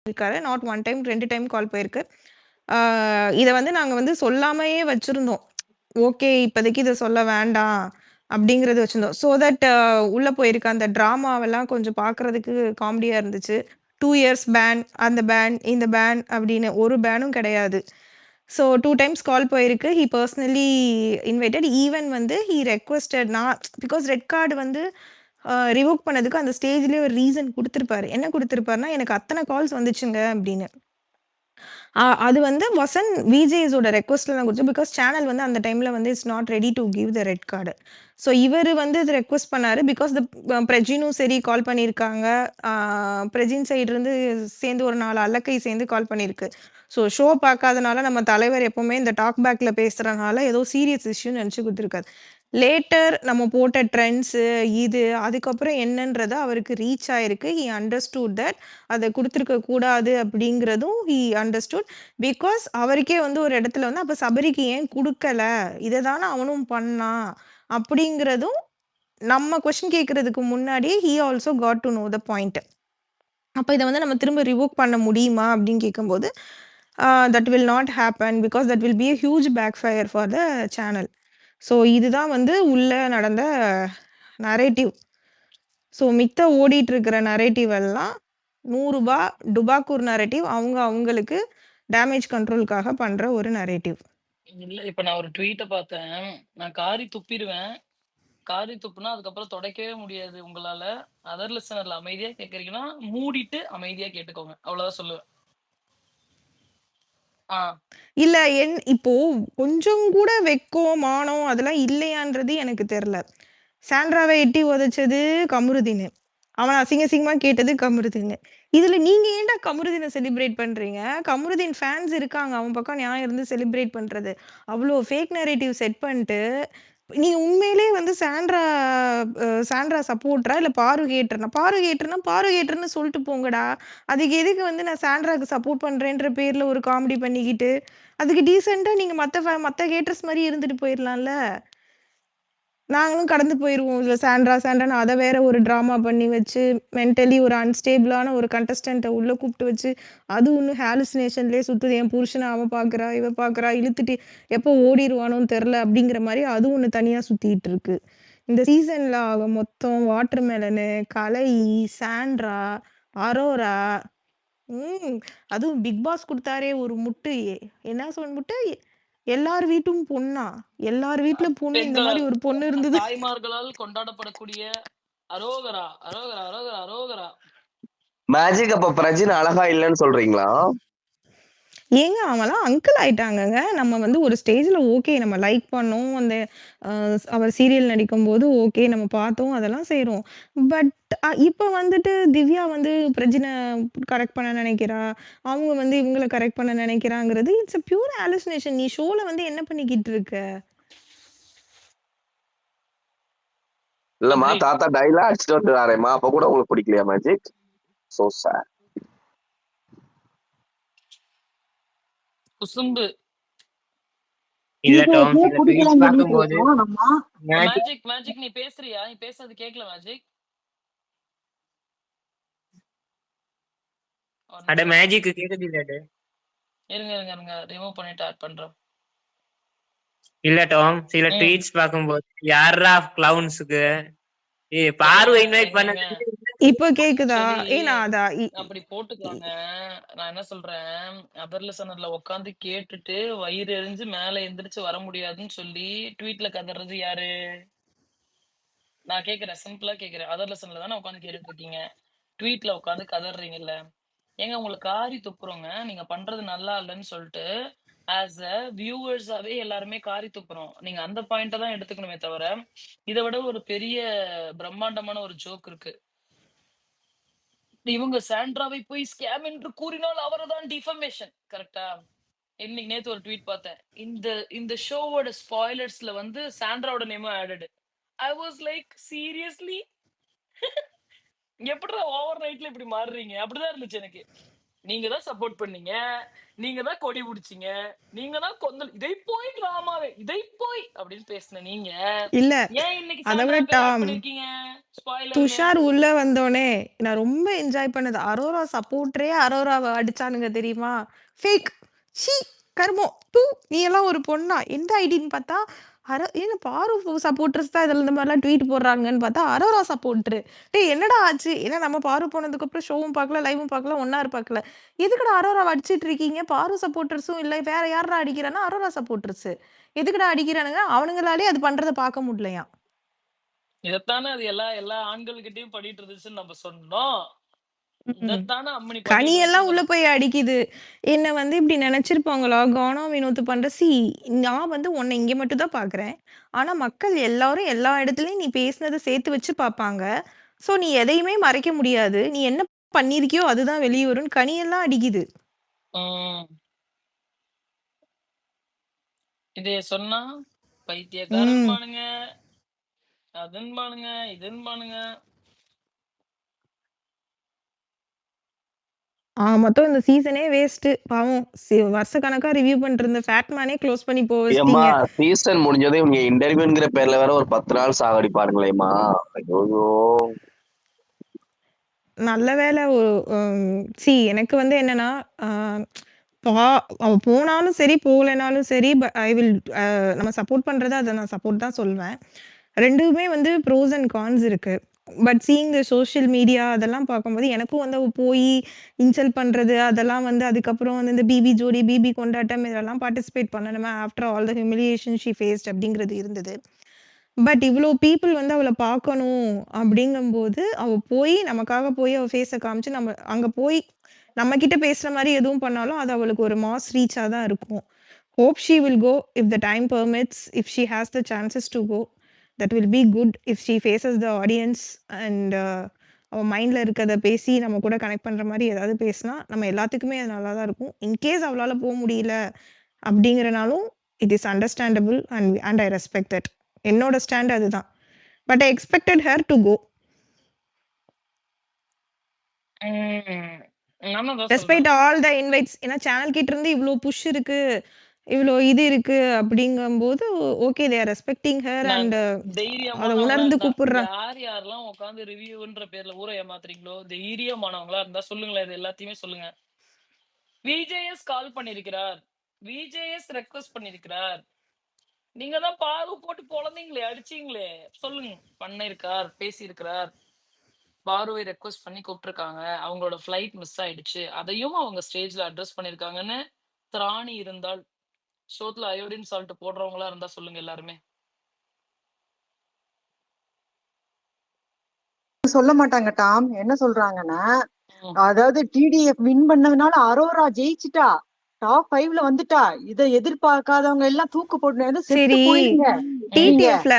இருக்காரு. Not 1 time 2 time call போயிருக்கு. இத வந்து நாங்க வந்து சொல்லாமயே வச்சிருந்தோம். ஓகே, இப்போதைக்கு இத சொல்ல வேண்டாம் அப்படிங்கிறது வச்சிருந்தோம். ஸோ தட் உள்ள போயிருக்க அந்த ட்ராமாவெல்லாம் கொஞ்சம் பார்க்கறதுக்கு காமெடியா இருந்துச்சு. 2 இயர்ஸ் பேன், அந்த பேன், இந்த பேன் அப்படின்னு ஒரு பேனும் கிடையாது. ஸோ 2 டைம்ஸ் கால் போயிருக்கு. He personally invited. ஈவன் வந்து ஹி ரெக்வெஸ்டட் நான் பிகாஸ் ரெட் கார்டு வந்து ரிவோக் பண்ணதுக்கு அந்த ஸ்டேஜ்லயே ஒரு ரீசன் குடுத்திருப்பாரு. என்ன குடுத்திருப்பாருன்னா, "எனக்கு அத்தன கால்ஸ் வந்துச்சுங்க" அப்படின்னு. அது வந்து வசன் விஜேஸோட ரெக்வெஸ்ட்ல நான் குடுத்தேன். பிகாஸ் சேனல் வந்து அந்த டைம்ல வந்து it's not ready to give the red card. So இவரு வந்து இத ரெக்வெஸ்ட் பண்ணாரு. பிகாஸ் பிரஜினும் சரி கால் பண்ணியிருக்காங்க. ஆ பிரஜின் சைடு இருந்து சேர்ந்து ஒரு 4 அல்லக்கை சேர்ந்து கால் பண்ணியிருக்கு. ஸோ ஷோ பார்க்காதனால நம்ம தலைவர் எப்பவுமே இந்த டாக் பேக்ல பேசுறனால ஏதோ சீரியஸ் இஷ்யூன்னு நெனச்சு குடுத்துருக்காரு. லேட்டர் நம்ம போட்ட ட்ரெண்ட்ஸு இது அதுக்கப்புறம் என்னன்றது அவருக்கு ரீச் ஆயிருக்கு. ஹி அண்டர்ஸ்டூட் தட் அத குடுத்துருக்க கூடாது அப்படிங்கிறதும் ஹி அண்டர்ஸ்டூட். பிகாஸ் அவருக்கே வந்து ஒரு இடத்துல வந்து அப்ப சபரிக்கு ஏன் குடுக்கல? இத தான அவனும் பண்ணான். அப்படிங்கிறதும் நம்ம கொஸ்டின் கேட்கறதுக்கு முன்னாடியே he also got to know the point. அப்ப இத வந்து நம்ம திரும்ப ரிவோக் பண்ண முடியுமா? அப்படின்னு கேட்கும்போது, that will not happen because that will be a huge backfire for the channel. So இதுதான் வந்து உள்ள நடந்த நரேட்டிவ். ஸோ மித்த ஓடிட்டு இருக்கிற நரேட்டிவ் எல்லாம் ரூ. 100 டுபாக்கூர் நரேட்டிவ் அவங்களுக்கு டேமேஜ் கண்ட்ரோல்க்காக பண்ற ஒரு நரேட்டிவ். இல்ல இப்ப நான் ஒரு ட்வீட்ட பார்த்தேன். நான் காரி துப்பிருவேன். காரி துப்புனா அதுக்கப்புறம் தொடைக்கவே முடியாது உங்களால. அதர் லிசனர்ல அமைதியா கேட்கறீங்கன்னா, மூடிட்டு அமைதியா கேட்டுக்கோங்க. அவ்வளவுதான் சொல்லுவேன். ஆ. இல்ல இப்போ கொஞ்சம் கூட வெட்கம், மானம் அதெல்லாம் இல்லையான்றது எனக்கு தெரியல. சாண்ட்ராவ எட்டி உதைச்சது கமருதீனு. அவன அசிங்க அசிங்கமா கேட்டது கமருதீனு. இதுல நீங்க ஏன்டா கமருதீன செலிப்ரேட் பண்றீங்க? கமருதீன் ஃபேன்ஸ் இருக்காங்க. அவன் பக்கம் நியாயம் இருந்து செலிப்ரேட் பண்றது. அவ்ளோ ஃபேக் நரேட்டிவ் செட் பண்ணிட்டு, நீங்க உண்மையிலேயே வந்து சாண்ட்ரா சப்போர்ட்டரா? இல்ல பாரு ஹேட்டர்னா? பாரு ஹேட்டர்னா, பாரு ஹேட்டர்ன்னு சொல்ட்டு போங்கடா. அதுக்கு எதுக்கு வந்து நான் சாண்ட்ராக்கு சப்போர்ட் பண்றேன்ற பேர்ல ஒரு காமெடி பண்ணிக்கிட்டு, அதுக்கு டீசென்ட்டா நீங்க மத்த ஹேட்டர்ஸ் மாரி இருந்துட்டு போயிரலாம்ல. நாங்களும் கடந்து போயிருவோம். இதுல சாண்ட்ரான்னு அத வேற ஒரு ட்ராமா பண்ணி வச்சு, மென்டலி ஒரு அன்ஸ்டேபிளான ஒரு கண்டஸ்டன்ட்ட உள்ள கூப்ட்டு வச்சு, அது இன்னும் ஹாலுசினேஷன்லயே சுத்துது. என் புருஷன அவ பாக்குறா, இவ பாக்குறா, இழுத்துட்டு எப்போ ஓடிருவானோன்னு தெர்ல அப்படிங்கிற மாரி அது ஒண்ணு தனியா சுத்திட்டு இருக்கு. இந்த சீசன்ல ஆக மொத்தம் வாட்டர் மெலனு, கலை, சாண்ட்ரா, அரோரா, ம். அதுவும் பிக் பாஸ் குடுத்தாரே ஒரு முட்டு. என்ன முட்டு? எல்லார் வீட்டும் பொண்ணா? எல்லார் வீட்ல பொண்ணு இந்த மாரி பெண்களால், ஒரு பொண்ணு இருந்தது. தாய்மார்களால் கொண்டாடப்படக்கூடிய அரோகரா, அரோகரா, அரோகரா, அரோகரா. மேஜிக் அப்ப பிரஜின் அழகா இல்லன்னு சொல்றீங்களா? ஏங்க அவன்லாம் அங்கிள் ஆயிட்டாங்கங்க. நம்ம வந்து ஒரு ஸ்டேஜ்ல ஓகே நம்ம லைக் பண்ணோம். அந்த அவர் சீரியல் நடிக்கும்போது ஓகே நம்ம பார்த்தோம். அதெல்லாம் செய்றோம். பட் இப்ப வந்துட்டு திவ்யா வந்து பிரஜின கரெக்ட் பண்ண நெனைக்கிறா. அவங்க வந்து இவங்கள கரெக்ட் பண்ண நெனைக்கிறாங்கிறது இட்ஸ் a பியூர் ஹாலுசினேஷன். நீ ஷோல வந்து என்ன பண்ணிக்கிட்டு இருக்க? இல்லம்மா, அக்ரீட். தாத்தா டைலா அடிச்சுட்டு வந்துறாரேம்மா. அப்ப கூட உங்களுக்கு பிடிக்கலையா மேஜிக்? So sad. குசும்பு. இல்ல இது டாம், எப்படியோ சில ட்வீட்ஸ் குடிக்கலாம்னு சொல்லிட்டு பார்க்கும்போது இருக்கோம் நம்ம. மேஜிக் மேஜிக், மேஜிக் நீ பேசுறியா? நீ பேசுறது கேட்கல மேஜிக். ஒரு அட நிமிஷம் மேஜிக் கேக்குது இல்ல? இருங்க ரிமூவ் பண்ணிட்டு ஆட் பண்றோம். இல்ல டாம், சில ம். ட்வீட்ஸ் பார்க்கும்போது யாரா கிளவுன்ஸுக்கு ஏங்க பாரு இன்வைட் ஏங்க ஏங்க பண்ணது. இப்ப கேக்குதா? சரி, நான் அத அப்படி போட்டுக்கலாங்க. நான் என்ன சொல்றேன், அதர் லிசனர்ல உட்காந்து கேட்டுட்டு வயிறு எரிஞ்சு மேல எந்திரிச்சு வர முடியாதுன்னு சொல்லி ட்வீட்ல கதறது யாரு? நான் கேக்குறேன், சிம்பிளா கேக்குறேன். அதர் லிசன்ல தானே உட்காந்து கேட்டுட்டு இருக்கீங்க. ட்வீட்ல உட்காந்து கதறீங்கல்ல. ஏங்க உங்களுக்கு காரி துப்புறோங்க. நீங்க பண்றது நல்லா இல்லன்னு சொல்லிட்டு, ஆஸ் அ வியூவர்ஸாவே எல்லாருமே காரி துப்புறோம். நீங்க அந்த பாயிண்ட்ட தான் எடுத்துக்கணுமே தவிர, இத விட ஒரு பெரிய பிரம்மாண்டமான ஒரு ஜோக் இருக்கு. இவங்க சாண்ட்ராவை போய் ஸ்கேம் என்று கூறினால் அவரதான் டிஃபமேஷன். கரெக்ட்டா? இன்னைக்கு நேத்து ஒரு ட்வீட் பார்த்தேன். இந்த இந்த ஷோவோட ஸ்பாயிலர்ஸ்ல வந்து சாண்ட்ராவோட நேமும் added. I was like seriously? எப்புட்றா ஓவர் நைட்ல இப்படி மாறுறீங்க? அப்படிதான் இருந்துச்சு எனக்கு. நீங்க தான் சப்போர்ட் பண்ணீங்க, நீங்க தான் கொடி பிடிச்சீங்க, நீங்க தான் இதை போய் டிராமாவே இதை போய் அப்படின்னு பேசின நீங்க இல்ல. ஏன் இன்னைக்கு அத சாண்ட்ரா விட பேர் ஆட் டாம், பண்ணிருக்கீங்க ஸ்பாய்லர்ல? துஷார் உள்ள வந்தோனே நான் ரொம்ப என்ஜாய் பண்ணது. அரோரா சப்போர்ட்டரே அரோராவ அடிச்சானுங்க தெரியுமா? ஃபேக். ச்சீ! கருமம். தூ! நீ எல்லாம் ஒரு பொண்ணா? எந்த ஐடின்னு பார்த்தா, ஏங்க பாரு சப்போர்ட்டர்ஸ் தான் இதுல இந்த மாரிலாம் ட்வீட் போடுறாங்கன்னு பார்த்தா, அரோரா சப்போர்ட்டரு. டேய் என்னடா ஆச்சு? ஏன்னா நம்ம பாரு போனதுக்கப்புறம் ஷோவும் பார்க்கல, லைவும் பார்க்கல, ஒண்ணா பார்க்கல. எதுக்குடா அரோராவ அடிச்சிட்டு இருக்கீங்க? பாரு சப்போர்ட்டர்ஸும் இல்ல, வேற யார்றா அடிக்கிறான்னா, அரோரா சப்போர்ட்டர்ஸு. எதுக்குடா அடிக்கிறானுங்க? அவனுங்களாலயே அது பண்றத பார்க்க முடியலையாம். இதைத்தானே அது எல்லா எல்லா ஆண்கள்கிட்டயும் பண்ணிட்டு இருந்துச்சுன்னு நம்ம சொன்னோம். ம். இதைத்தானே அம்மணி பண்ணிட்டு கனியெல்லாம் உள்ள இருந்துச்சுன்னு போய் அடிக்குது. என்ன வந்து இப்படி நெனச்சிருப்பாங்களா? கானா வினோத் பண்ற நான் வந்து உன்ன இங்க மட்டும் தான் பார்க்குறேன். ஆனா மக்கள் எல்லாரும் எல்லா இடத்துலயும் நீ பேசினத சேர்த்து வச்சு பார்ப்பாங்க. ஸோ நீ எதையுமே மறைக்க முடியாது. நீ என்ன பண்ணியிருக்கியோ அதுதான் வெளிய வரும்ன்னு கனியெல்லாம் அடிக்குது. ம். இதைய சொன்னா ம். பைத்தியக்காரன்பானுங்க, அதுன்பானுங்க, இதுன்பானுங்க. மொத்தம் இந்த சீசனே வேஸ்ட்டு. பாவம் வருஷக்கணக்கா ரிவ்யூ பண்ணிட்டு இருந்த ஃபேட்மேனே க்ளோஸ் பண்ணி போ ஏம்மா வச்சுட்டீங்க. சீசன் முடிஞ்சதும் இவங்க இன்டர்வியூங்கிற பேர்ல வேற ஒரு 10 நாள் சாகடிப்பாருங்களேம்மா. ஐயோயோ. நல்ல வேளை எனக்கு வந்து என்னன்னா, அ பா அவ போனாலும் சரி, போகலைனாலும் சரி, ஐ வில் நம்ம சப்போர்ட் பண்றத அத நான் சப்போர்ட் தான் சொல்வேன். 2மே வந்து ப்ரோஸ் அண்ட் கான்ஸ் இருக்கு. But seeing the social media அதெல்லாம் பார்க்கும்போது எனக்கும் வந்து அவ போயி இன்சல்ட் பண்றது, அதெல்லாம் வந்து அதுக்கப்புறம் வந்து இந்த பிபி ஜோடி, பிபி கொண்டாட்டம் இதெல்லாம் பார்ட்டிசிபேட் பண்ணணுமா? After all the humiliation she faced அப்படிங்கிறது இருந்தது. பட் இவ்ளோ பீப்பிள் வந்து அவள பார்க்கணும் அப்படிங்கும்போது, அவ போயி நமக்காக போய் அவ ஃபேஸ காமிச்சு, நம்ம அங்க போய் நம்ம கிட்ட பேசுற மாரி எதுவும் பண்ணாலும், அது அவளுக்கு ஒரு மாஸ் ரீச்சா தான் இருக்கும். Hope she will go if the time permits, if she has the chances to go. That will be good if she faces the audience and அவ மைண்ட்ல இருக்கத பேசி நம்ம கூட கனெக்ட் பண்ற மாரி ஏதாவது பேசினா, நம்ம எல்லாத்துக்குமே அது நல்லா தான் இருக்கும். இன்கேஸ் அவளால முடியல அப்படிங்கிறனாலும், it is understandable and I respect that. என்னோட ஸ்டாண்ட் அதுதான். But I expected her to go. நானும் தான் டெஸ்பைட் சொல்றேன். All the invites. ஏன்னா சேனல் கிட்ட இருந்து இவ்ளோ புஷ் இருக்கு, இவ்ளோ இது இருக்கு அப்படிங்கும்போது, okay they are respecting her நான் அண்ட் அத தைரியமானவங்களா உணர்ந்து இருந்தா கூப்பிடுறாங்க. யாரெல்லாம் உட்காந்து ரிவ்யூன்ற பேர்ல ஊரை ஏமாத்துறீங்களோ, தைரியமானவங்களா இருந்தா சொல்லுங்களேன். இது எல்லாத்தையுமே சொல்லுங்க. விஜேஎஸ் கால் பண்ணிருக்கிறார், விஜேஎஸ் ரெக்வெஸ்ட் பண்ணிருக்கிறார். நீங்க தான் பாரு போட்டு பொழந்தீங்களே, அடிச்சீங்களே, சொல்லுங்க. பண்ணிருக்கார், பேசியிருக்கிறார். பாருவை ரெக்வெஸ்ட் பண்ணி கூப்பிட்டுருக்காங்க. அவங்களோட ஃப்ளைட் மிஸ் ஆயிடுச்சு. அதையும் அவங்க ஸ்டேஜ்ல அட்ரஸ் பண்ணிருக்காங்கன்னு திராணி இருந்தால், ஷோத்துல அயோடின் சால்ட் போடுறவங்களா இருந்தா சொல்லுங்க எல்லாருமே. சொல்ல மாட்டாங்க டாம். என்ன சொல்றாங்கன்னா, ம். அதாவது டிடிஎஃப் வின் பண்ணதுனால அரோரா ஜெயிச்சிட்டா, டாப் 5ல வந்துட்டா. இதை எதிர்பார்க்காதவங்க எல்லாம் தூக்கு போட்டு செத்து சரி, போயிடுங்க நீங்க. டிடிஎஃப்ல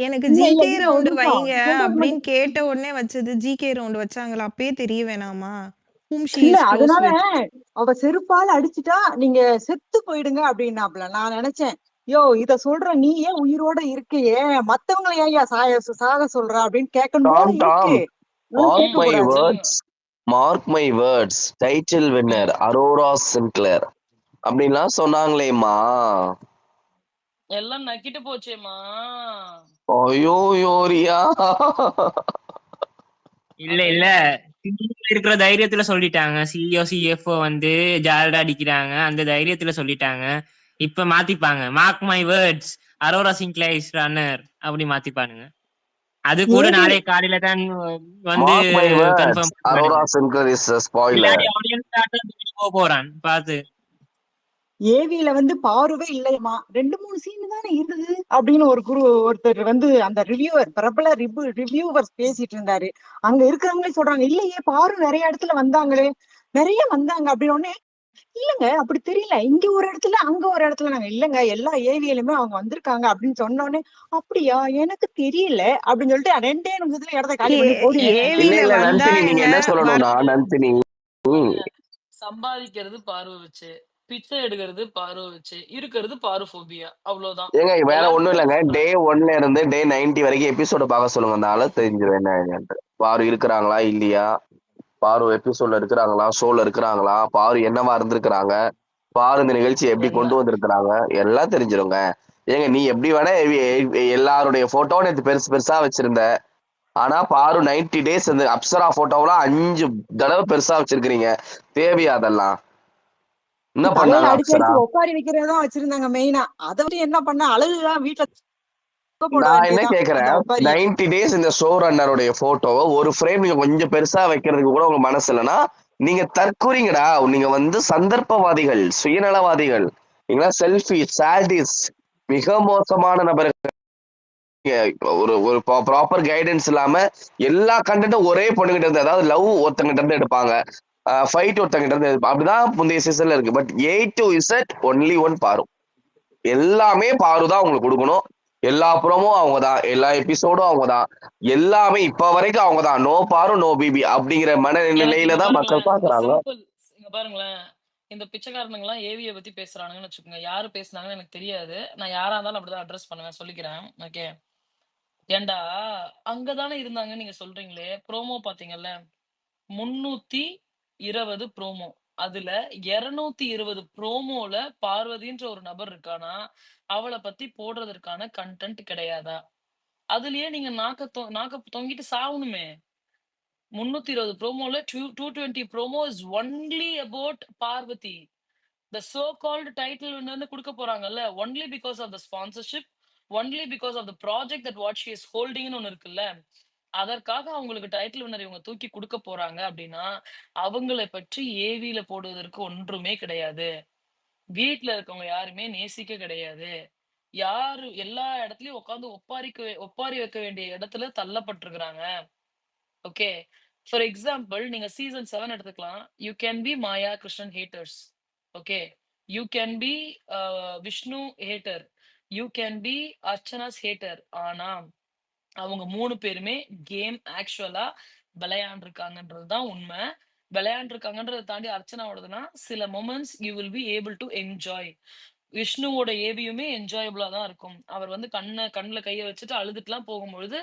எனக்கு இல்ல இல்ல ஜிகே இல்ல ஒரு ரவுண்ட் நிமிஷம் வைங்க சொல்றது அப்படின்னு மட்டும். கேட்ட உடனே வச்சது ஜிகே ரவுண்ட் வச்சாங்களா? அப்பயே தெரிய வேணாமா? whom she இல்ல is close அதனால with. அவ செருப்பால அடிச்சுட்டா நீங்க செத்து போயிடுங்க அப்படின்னாப்ல. நான் நினைச்சேன், யோ இத சொல்ற நீ ஏன் உயிரோட இருக்கையே, மத்தவங்களை ஏன் சாக சொல்ற அப்படின்னு கேட்கணும் போல டாம் இருக்கு. மார்க் கேட்க மை கூடாது. சொல்லுங்க. Words mark my words title winner Aurora Sinclair அப்படின்லாம் சொன்னாங்களேம்மா. எல்லாம் நக்கிட்டு போச்சேம்மா. ஐயோ யோரியா. இல்ல இல்ல இருக்கிற தைரியத்துல சொல்லிட்டாங்க. சிஇஓ சிஎஃப்ஓ வந்து ஜாலடா அடிக்கிறாங்க, அந்த தைரியத்துல சொல்லிட்டாங்க. இப்ப மாத்திப்பாங்க. Mark my words Aurora Sinclair's runner அப்படி மாத்திப்பானுங்க. அது கூட ஏவி நாளை காலையில தான் வந்து mark my words confirm Aurora பண்ணுவானுங்க. Sinclair is spoiler. இல்லாட்டி ஆடியன்ஸ் போறான் பார்த்து. ஏவில வந்து பாருவே இல்லையம்மா, 2-3 சீன் தானே இருந்தது அப்படின்னு ஒருத்தர் வந்து அந்த ரிவ்யூவர், பிரபல ரிவ்யூவர் பேசிட்டு இருந்தாரு. அங்க இருக்கிறவங்களே சொல்றாங்க, இல்லையே பாரு நிறைய இடத்துல வந்தாங்களே, நிறைய வந்தாங்க அப்படின்னு உடனே, இல்லங்க அப்படி தெரியல, இங்க ஒரு இடத்துல அங்க ஒரு இடத்துல. நாங்க இல்லங்க எல்லா ஏவியிலுமே அவங்க வந்திருக்காங்க அப்படின்னு சொன்ன உடனே, அப்படியா எனக்கு தெரியல அப்படின்னு சொல்லிட்டு 2 நிமிஷத்துல இடத்த காலி பண்ணி ஓடிடுச்சு. இல்ல ஏவில இல்ல வந்தா நந்தினி நீங்க என்ன என்ன சொல்லணும்னா நந்தினி சம்பாதிக்கிறது பார்வை வச்சு, பிச்சை எடுக்கிறது பார்வை வச்சு, இருக்கிறது பாருபோபியா, அவ்வளவுதான். ஏங்க வேற ஒண்ணும் எல்லாருக்குமே இல்லைங்க. சொல்றேன். டே 1ல இருந்து டே 90 வரைக்கும் எபிசோட பார்க்க சொல்லுங்க. அந்த ஆள தெரிஞ்சிடும் என்ன என்னன்ட்டு. பாரு இருக்கிறாங்களா இல்லையா, பாரு எபிசோட்ல இருக்கிறாங்களா, ஷோல இருக்கிறாங்களா, பாரு என்னவா இருந்திருக்கிறாங்க, பாரு இந்த நிகழ்ச்சி எப்படி கொண்டு எல்லாம் வந்திருக்கிறாங்க, எல்லாம் தெரிஞ்சிருங்க. ஏங்க நீ எப்படி வேணா எல்லாருடைய போட்டோ நேத்து பெருசு பெருசா வச்சிருந்த. ஆனா பாரு 90 டேஸ் இந்த அப்சரா போட்டோவெல்லாம் 5 தடவை பெருசா வச்சிருக்கிறீங்க. தேவையா அதெல்லாம்? என்ன தலையில பண்ணாங்க அடிச்சு அப்சரா? அடிச்சு உட்காரி வைக்கிறதா வச்சிருந்தாங்க மெயினா. அதை விட என்ன பண்ண, அழகுதான் வீட்டுல போட நான் என்ன வேண்டியதான் அந்த கேக்குறேன், ஒப்பாரிய. 90 டேஸ் இந்த ஷோ ரன்னருடைய போட்டோவை ஒரு ஃப்ரேம் நீங்க கொஞ்சம் பெருசா வைக்கிறதுக்கு கூட உங்க மனசு இல்லைன்னா நீங்க தற்கூறிங்கடா. நீங்க வந்து சந்தர்ப்பவாதிகள், சுயநலவாதிகள், நீங்களா செல்ஃபி சாடிஸ், மிக மோசமான நபர்கள். ஒரு ஒரு ப்ராப்பர் கைடன்ஸ் இல்லாம எல்லா கண்டென்ட்டும் ஒரே பொண்ணுகிட்ட இருந்து, அதாவது லவ் ஒருத்தங்கிட்ட இருந்து எடுப்பாங்க, ஃபைட் ஒருத்தங்கிட்ட இருந்து எடுப்பாங்க. அப்படிதான் முந்தைய சீசன்ல இருக்கு. But A to Z only one பாரு. எல்லாமே பாரு தான் உங்களுக்கு கொடுக்கணும். எல்லா புறமும் அவங்க தான், எல்லா எபிசோடும் அவங்க தான், எல்லாமே இப்ப வரைக்கும் அவங்க தான். நோ பாரு நோ பிபி அப்படிங்கிற எனக்கு மனநிலையில இங்க தான் மக்கள் பாருங்களேன், இந்த பாக்குறாங்க. சிம்பிள் இங்க பாருங்களேன், இந்த பிச்சைக்காரனுங்கலாம் ஏவிய பத்தி பேசுறானுங்கன்னு வச்சுக்கோங்க. யாரு பேசுனாங்கன்னு எனக்கு தெரியாது. நான் யாரா இருந்தாலும் அப்படிதான் அட்ரஸ் பண்ணுவேன், சொல்லிக்கிறேன். ஓகே. ஏன்டா அங்கதானே இருந்தாங்கன்னு நீங்க சொல்றீங்களே, ப்ரோமோ பாத்தீங்கல்ல, 320 ப்ரோமோ. அதுல 220 ப்ரோமோல பார்வதின்ற ஒரு நபர் இருக்கானா, அவள பத்தி போடுறதற்கான கன்டென்ட் கிடையாதா? அதுலயே நீங்க நாக்க தொங்கிட்டு சாவணுமே. 320 ப்ரோமோல 220 promo is only about Parvathy. The so called title winner குடுக்க போறாங்கல்ல, only because of the sponsorship, only because of the project that what she is holding ன்னு ஒண்ணு இருக்குல்ல, அதற்காக அவங்களுக்கு டைட்டில் வின்னர் இவங்க தூக்கி குடுக்க போறாங்க அப்படின்னா, அவங்கள பற்றி ஏவில போடுவதற்கு ஒன்றுமே கிடையாது. வீட்ல இருக்கவங்க யாருமே நேசிக்க கிடையாது. யாரு எல்லா இடத்துலயும் உட்கார்ந்து ஒப்பாரி வைக்க வேண்டிய இடத்துல தள்ளப்பட்டிருக்கிறாங்க. ஓகே. ஃபார் எக்ஸாம்பிள் நீங்க சீசன் 7 எடுத்துக்கலாம். You can be Maya Krishnan haters. Okay. You can be Vishnu hater. You can be Archana's hater. ஆனா அவங்க 3 பேருமே கேம் ஆக்சுவலா விளையாண்டுருக்காங்கன்றது தான் உண்மை. விளையாண்டுருக்காங்கன்றத தாண்டி அர்ச்சனாவோடதுன்னா சில moments you will be able to enjoy. விஷ்ணுவோட ஏவியுமே என்ஜாயபிளா தான் இருக்கும். அவர் வந்து கண்ணுல கைய வச்சுட்டு அழுதுட்டுலாம் போகும்பொழுது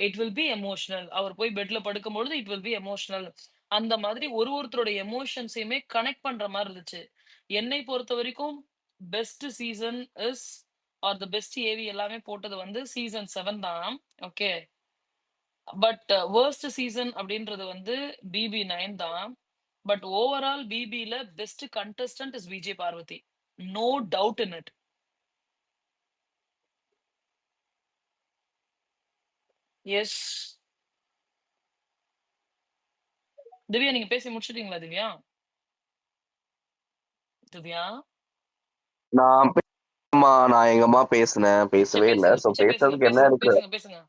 இட் வில் பி எமோஷனல். அவர் போய் பெட்ல படுக்கும்பொழுது இட் வில் பி எமோஷனல். அந்த மாதிரி ஒருத்தரோட எமோஷன்ஸையுமே கனெக்ட் பண்ற மாதிரி இருந்துச்சு. என்னை பொறுத்த வரைக்கும் best season is or the best AV எல்லாமே போட்டது வந்து சீசன் 7 தான். ஓகே. பட் வர்ஸ்ட் சீசன் அப்படின்றது வந்து BB9 தான். பட் ஓவரால் பிபில best contestant is Vijay Parvathy. No doubt in it. Yes. Divya நீங்க பேசி முடிச்சிட்டீங்களா திவ்யா? திவ்யா நான் எங்கம்மா பேசினேன், சரி பேசவே இல்லை. பேசுங்க. சோ சரி பேசுங்க பேசுறதுக்கு என்ன பேசுங்க இருக்கு? பேசுங்க பேசுங்க.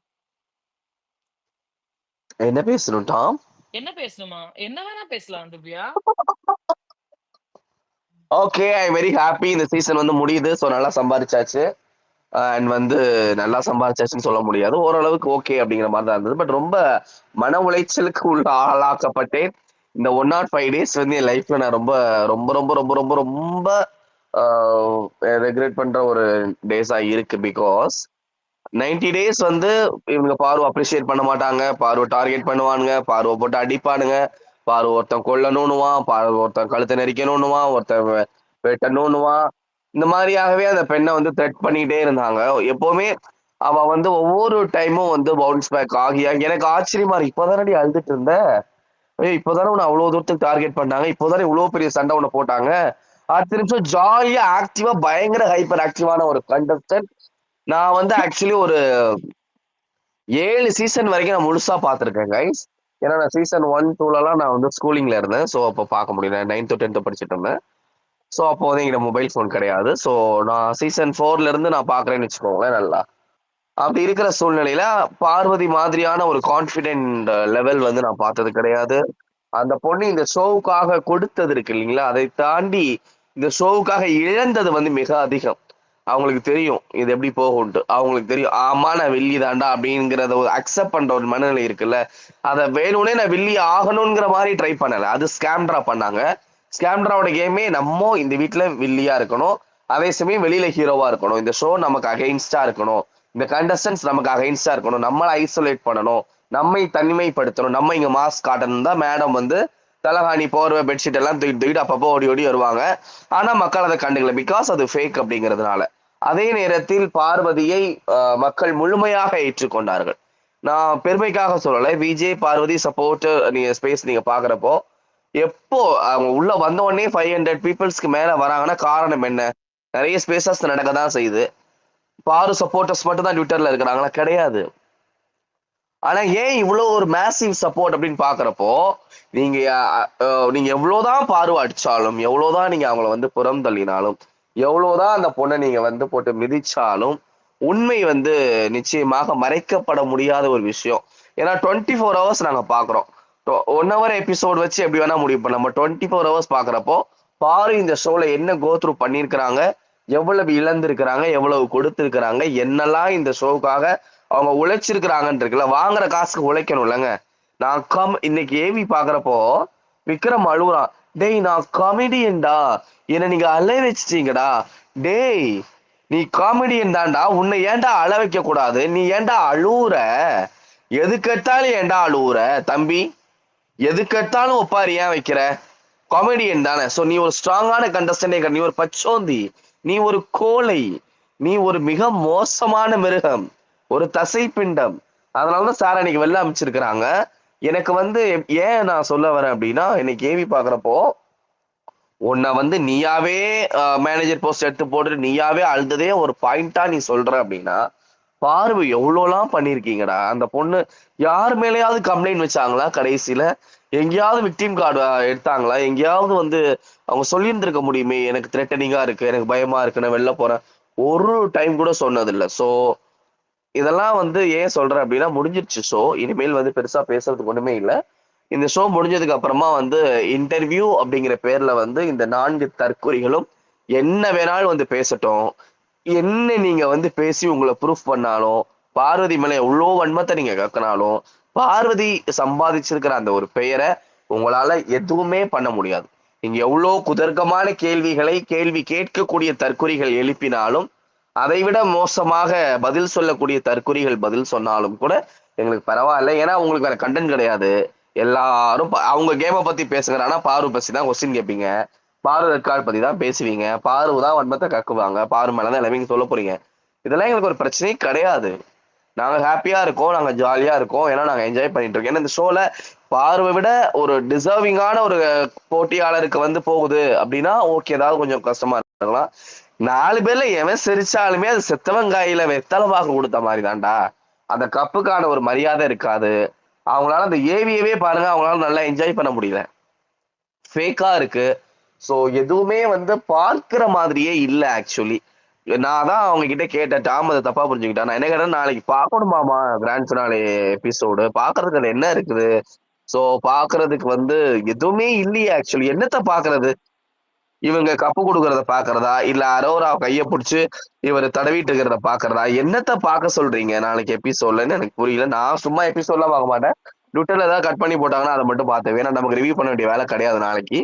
என்ன பேசணும் டாம்? என்ன பேசணுமா? என்ன வேணா பேசலாம் Divya. Okay, I very happy. இந்த சீசன் வந்து முடியுது. ஸோ நல்லா சம்பாதிச்சாச்சு. அண்ட் வந்து நல்லா சம்பாதிச்சாச்சுன்னு சொல்ல முடியாது, ஓரளவுக்கு ஓகே அப்படிங்கிற மாதிரி தான் இருந்தது. பட் ரொம்ப மன உளைச்சலுக்கு உள்ள ஆளாக்கப்பட்டேன். இந்த 105 டேஸ் வந்து என் லைஃப்ல நான் ரொம்ப ரொம்ப ரொம்ப ரொம்ப ரொம்ப ரொம்ப ரெக்ரெட் பண்ற ஒரு டேஸா இருக்கு. பிகாஸ் 90 டேஸ் வந்து இவங்க பார்வை அப்ரிஷியேட் பண்ண மாட்டாங்க, பார்வை டார்கெட் பண்ணுவானுங்க, பார்வை போட்டு அடிப்பானுங்க, பார்வை ஒருத்தன் கொல்லணும்னுவான், பார்வை ஒருத்தன் கழுத்தை நெரிக்கணும்னுவான், ஒருத்தன் வெட்டணும்னுவான். இந்த மாதிரியாகவே அந்த பெண்ணை வந்து த்ரெட் பண்ணிட்டே இருந்தாங்க எப்பவுமே. அவ வந்து ஒவ்வொரு டைமும் வந்து பவுன்ஸ் பேக் ஆகி எனக்கு ஆச்சரியமா இருக்கு. இப்போதானடி அழுதுட்டு இருந்த, இப்போதானே உன்னை அவ்வளவு தூரத்துக்கு டார்கெட் பண்ணாங்க, இப்போதானே இவ்வளவு பெரிய சண்டை உன்னை போட்டாங்க. அடுத்த நிமிஷம் ஜாலியா ஆக்டிவா பயங்கர ஹைப்பர் ஆக்டிவான ஒரு கண்டஸ்டன்ட். நான் வந்து ஆக்சுவலி ஒரு 7 சீசன் வரைக்கும் நான் முழுசா பார்த்துருக்கேன் கைஸ். ஏன்னா நான் சீசன் 1 2லலாம் நான் வந்து ஸ்கூலிங்ல இருந்தேன். ஸோ அப்போ பார்க்க முடியல. 9th 10th படிச்சுட்டு இருந்தேன். ஸோ அப்போ வந்து எங்கிட்ட மொபைல் ஃபோன் கிடையாது. ஸோ நான் சீசன் 4ல இருந்து நான் பார்க்குறேன்னு வச்சுக்கோங்களேன் நல்லா. அப்படி இருக்கிற சூழ்நிலையில பார்வதி மாதிரியான ஒரு கான்ஃபிடென்ட் லெவல் வந்து நான் பார்த்தது கிடையாது. அந்த பொண்ணு இந்த ஷோவுக்காக கொடுத்தது இருக்கு இல்லைங்களா, அதை தாண்டி இந்த ஷோவுக்காக இழந்தது வந்து மிக அதிகம். அவங்களுக்கு தெரியும் இது எப்படி போகும்ட்டு. அவங்களுக்கு தெரியும் ஆமா நான் வில்லி தாண்டா அப்படிங்கிறத ஒரு அக்செப்ட் பண்ற ஒரு மனநிலை இருக்குல்ல. அதை வேணும்னே நான் வில்லி ஆகணுங்கிற மாதிரி ட்ரை பண்ணல. அது ஸ்கேம்ட்ரா பண்ணாங்க. ஸ்கேம்ட்ராவோட கேமே நம்ம இந்த வீட்டுல வில்லியா இருக்கணும், அதே சமயம் வெளியில ஹீரோவா இருக்கணும். இந்த ஷோ நமக்கு அகைன்ஸ்டா இருக்கணும், இந்த கண்டஸ்டன்ஸ் நமக்கு அகைன்ஸ்டா இருக்கணும், நம்மளை ஐசோலேட் பண்ணணும், நம்மை தனிமைப்படுத்தணும், நம்ம இங்க மாஸ்க் காட்டணும் தான் மேடம் வந்து தலகாணி போர்வை பெட்ஷீட் எல்லாம் தூக்கிட்டு அப்பப்போ ஓடி ஓடி வருவாங்க. ஆனா மக்கள் அதை கண்டுக்கல, பிகாஸ் அது ஃபேக் அப்படிங்கிறதுனால. அதே நேரத்தில் பார்வதியை மக்கள் முழுமையாக ஏற்றுக்கொண்டார்கள். நான் பெருமைக்காக சொல்லலை, விஜய் பார்வதி சப்போர்ட் நீங்க ஸ்பேஸ் நீங்க பாக்குறப்போ எப்போ அவங்க உள்ள வந்த உடனே 500 பீப்புள்ஸ்க்கு மேல வராங்கன்னா காரணம் என்ன? நிறைய ஸ்பேசஸ் நடக்க தான் செய்யுது. பாரு சப்போர்ட்டர்ஸ் மட்டும் தான் ட்விட்டர்ல இருக்கிறாங்களா? கிடையாது. ஆனா ஏன் இவ்வளவு ஒரு மேசிவ் சப்போர்ட் அப்படின்னு பாக்குறப்போ நீங்க நீங்க எவ்வளவுதான் பார்வை அடிச்சாலும், எவ்வளவுதான் நீங்க அவங்கள வந்து புறம் தள்ளினாலும், எவ்வளவுதான் அந்த பொண்ணை நீங்க வந்து போட்டு மிதிச்சாலும் உண்மை வந்து நிச்சயமாக மறைக்கப்பட முடியாத ஒரு விஷயம். ஏன்னா 24 ஹவர்ஸ் நாங்க பாக்குறோம். 1 ஹவர் எபிசோட் வச்சு எப்படி வேணா முடிவு பண்ண, நம்ம 24 ஹவர்ஸ் பாக்குறப்போ பாரு இந்த ஷோல என்ன கோத்ரூ பண்ணிருக்கிறாங்க, எவ்வளவு இழந்திருக்கிறாங்க, எவ்வளவு கொடுத்திருக்கிறாங்க, என்னெல்லாம் இந்த ஷோவுக்காக அவங்க உழைச்சிருக்கிறாங்கன்னு இருக்குல்ல. வாங்குற காசுக்கு உழைக்கணும் இல்லைங்க. நான் இன்னைக்கு ஏவி பாக்குறப்போ விக்ரம் அழுகுறான், டேய் நான் காமெடியன்டா, என்ன நீங்க அழ வச்சிட்டீங்கடா. டேய் நீ காமெடியன் தான்டா, உன்னை ஏன்டா அழ வைக்க கூடாது? நீ ஏன்டா அழுவுற? எது கேட்டாலும் ஏன்டா அழுவுற தம்பி? எது கேட்டாலும் ஒப்பாரி ஏன் வைக்கிற? காமெடியன் தானே. ஸோ நீ ஒரு ஸ்ட்ராங்கான கண்டஸ்டன்டே, நீ ஒரு பச்சோந்தி, நீ ஒரு கோழை, நீ ஒரு மிக மோசமான மிருகம், ஒரு தசை பிண்டம். அதனாலதான் சார் அன்னைக்கு வெளில அமைச்சிருக்கிறாங்க. எனக்கு வந்து ஏன் நான் சொல்ல வரேன் அப்படின்னா, இன்னைக்கு ஏவி பாக்குறப்போ உன்னை வந்து நீயாவே மேனேஜர் போஸ்ட் எடுத்து போட்டுட்டு நீயாவே அழுததே ஒரு பாயிண்டா நீ சொல்ற அப்படின்னா, பார்வை எவ்வளோலாம் பண்ணிருக்கீங்கடா. அந்த பொண்ணு யார் மேலேயாவது கம்ப்ளைண்ட் வச்சாங்களா? கடைசியில எங்கேயாவது விக்டிம் கார்டு எடுத்தாங்களா? எங்கேயாவது வந்து அவங்க சொல்லியிருந்திருக்க முடியுமே, எனக்கு த்ரெட்டனிங்கா இருக்கு, எனக்கு பயமா இருக்கு, நான் வெளில போறேன், ஒரு டைம் கூட சொன்னதில்லை. ஸோ இதெல்லாம் வந்து ஏன் சொல்றேன் அப்படின்னா, முடிஞ்சிருச்சு ஷோ. இனிமேல் வந்து பெருசா பேசுறதுக்கு ஒண்ணுமே இல்லை. இந்த ஷோ முடிஞ்சதுக்கு அப்புறமா வந்து இன்டர்வியூ அப்படிங்கிற பேர்ல வந்து இந்த 4 தற்கொலைகளும் என்ன வேணாலும் வந்து பேசட்டும். என்ன நீங்க வந்து பேசி உங்களை ப்ரூஃப் பண்ணாலும், பார்வதி மேல எவ்வளோ வன்மத்தை நீங்க கக்கினாலும், பார்வதி சம்பாதிச்சிருக்கிற அந்த ஒரு பெயரை உங்களால எதுவுமே பண்ண முடியாது. நீங்க எவ்வளோ குதர்க்கமான கேள்வி கேட்கக்கூடிய தற்கொலைகள் எழுப்பினாலும், அதை விட மோசமாக பதில் சொல்லக்கூடிய தற்கொலைகள் பதில் சொன்னாலும் கூட எங்களுக்கு பரவாயில்ல. ஏன்னா உங்களுக்கு வேற கண்டென்ட் கிடையாது. எல்லாரும் அவங்க கேமை பத்தி பேசுங்க, ஆனா பாரு பத்தி தான் கொஸ்டின் கேட்பீங்க, பாரு ரெக்கார்ட் பத்தி தான் பேசுவீங்க, பாரு தான் வன்மத்தை கக்குவாங்க, பாரு மேலதான் எல்லாமே சொல்ல போறீங்க. இதெல்லாம் எங்களுக்கு ஒரு பிரச்சனையே கிடையாது. நாங்க ஹாப்பியா இருக்கோம், நாங்க ஜாலியா இருக்கோம், ஏன்னா நாங்க என்ஜாய் பண்ணிட்டு இருக்கோம். ஏன்னா இந்த ஷோல பார்வை விட ஒரு டிசர்விங்கான ஒரு போட்டியாளருக்கு வந்து போகுது அப்படின்னா ஓகே, ஏதாவது கொஞ்சம் கஷ்டமா இருக்கலாம். 4 பேர்ல எவன் சிரிச்சாலுமே அது செத்தவங்காயில வெத்தலை பாக்கு கொடுத்த மாதிரி தான்டா. அந்த கப்புக்கான ஒரு மரியாதை இருக்காது. அவங்களால அந்த ஏவியவே பாருங்க, அவங்களால நல்லா என்ஜாய் பண்ண முடியல, ஃபேக்கா இருக்கு. ஸோ எதுவுமே வந்து பார்க்கிற மாதிரியே இல்லை ஆக்சுவலி. நான் தான் அவங்க கிட்ட கேட்டேன், டாம் அதை தப்பா புரிஞ்சுக்கிட்டா. நான் என்ன கேட்டேன், நாளைக்கு பார்க்கணுமாமா கிராண்ட் ஃபினாலே எபிசோடு, பாக்குறதுக்கு அது என்ன இருக்குது? ஸோ பாக்குறதுக்கு வந்து எதுவுமே இல்லையே ஆக்சுவலி. என்னத்த பாக்குறது? இவங்க கப்பு கொடுக்கறத பாக்குறதா, இல்ல அரோரா கைய பிடிச்சு இவர் தடவிட்டு இருக்கிறத பாக்குறதா? என்னத்த பார்க்க சொல்றீங்க நாளைக்கு எபிசோட்லன்னு எனக்கு புரியல. நான் சும்மா எபிசோட்லாம் பார்க்க மாட்டேன், ட்விட்டர்ல ஏதாவது கட் பண்ணி போட்டாங்கன்னா அதை மட்டும் பார்த்தேன். ஏன்னா நமக்கு ரிவ்யூ பண்ண வேண்டிய வேலை கிடையாது நாளைக்கு.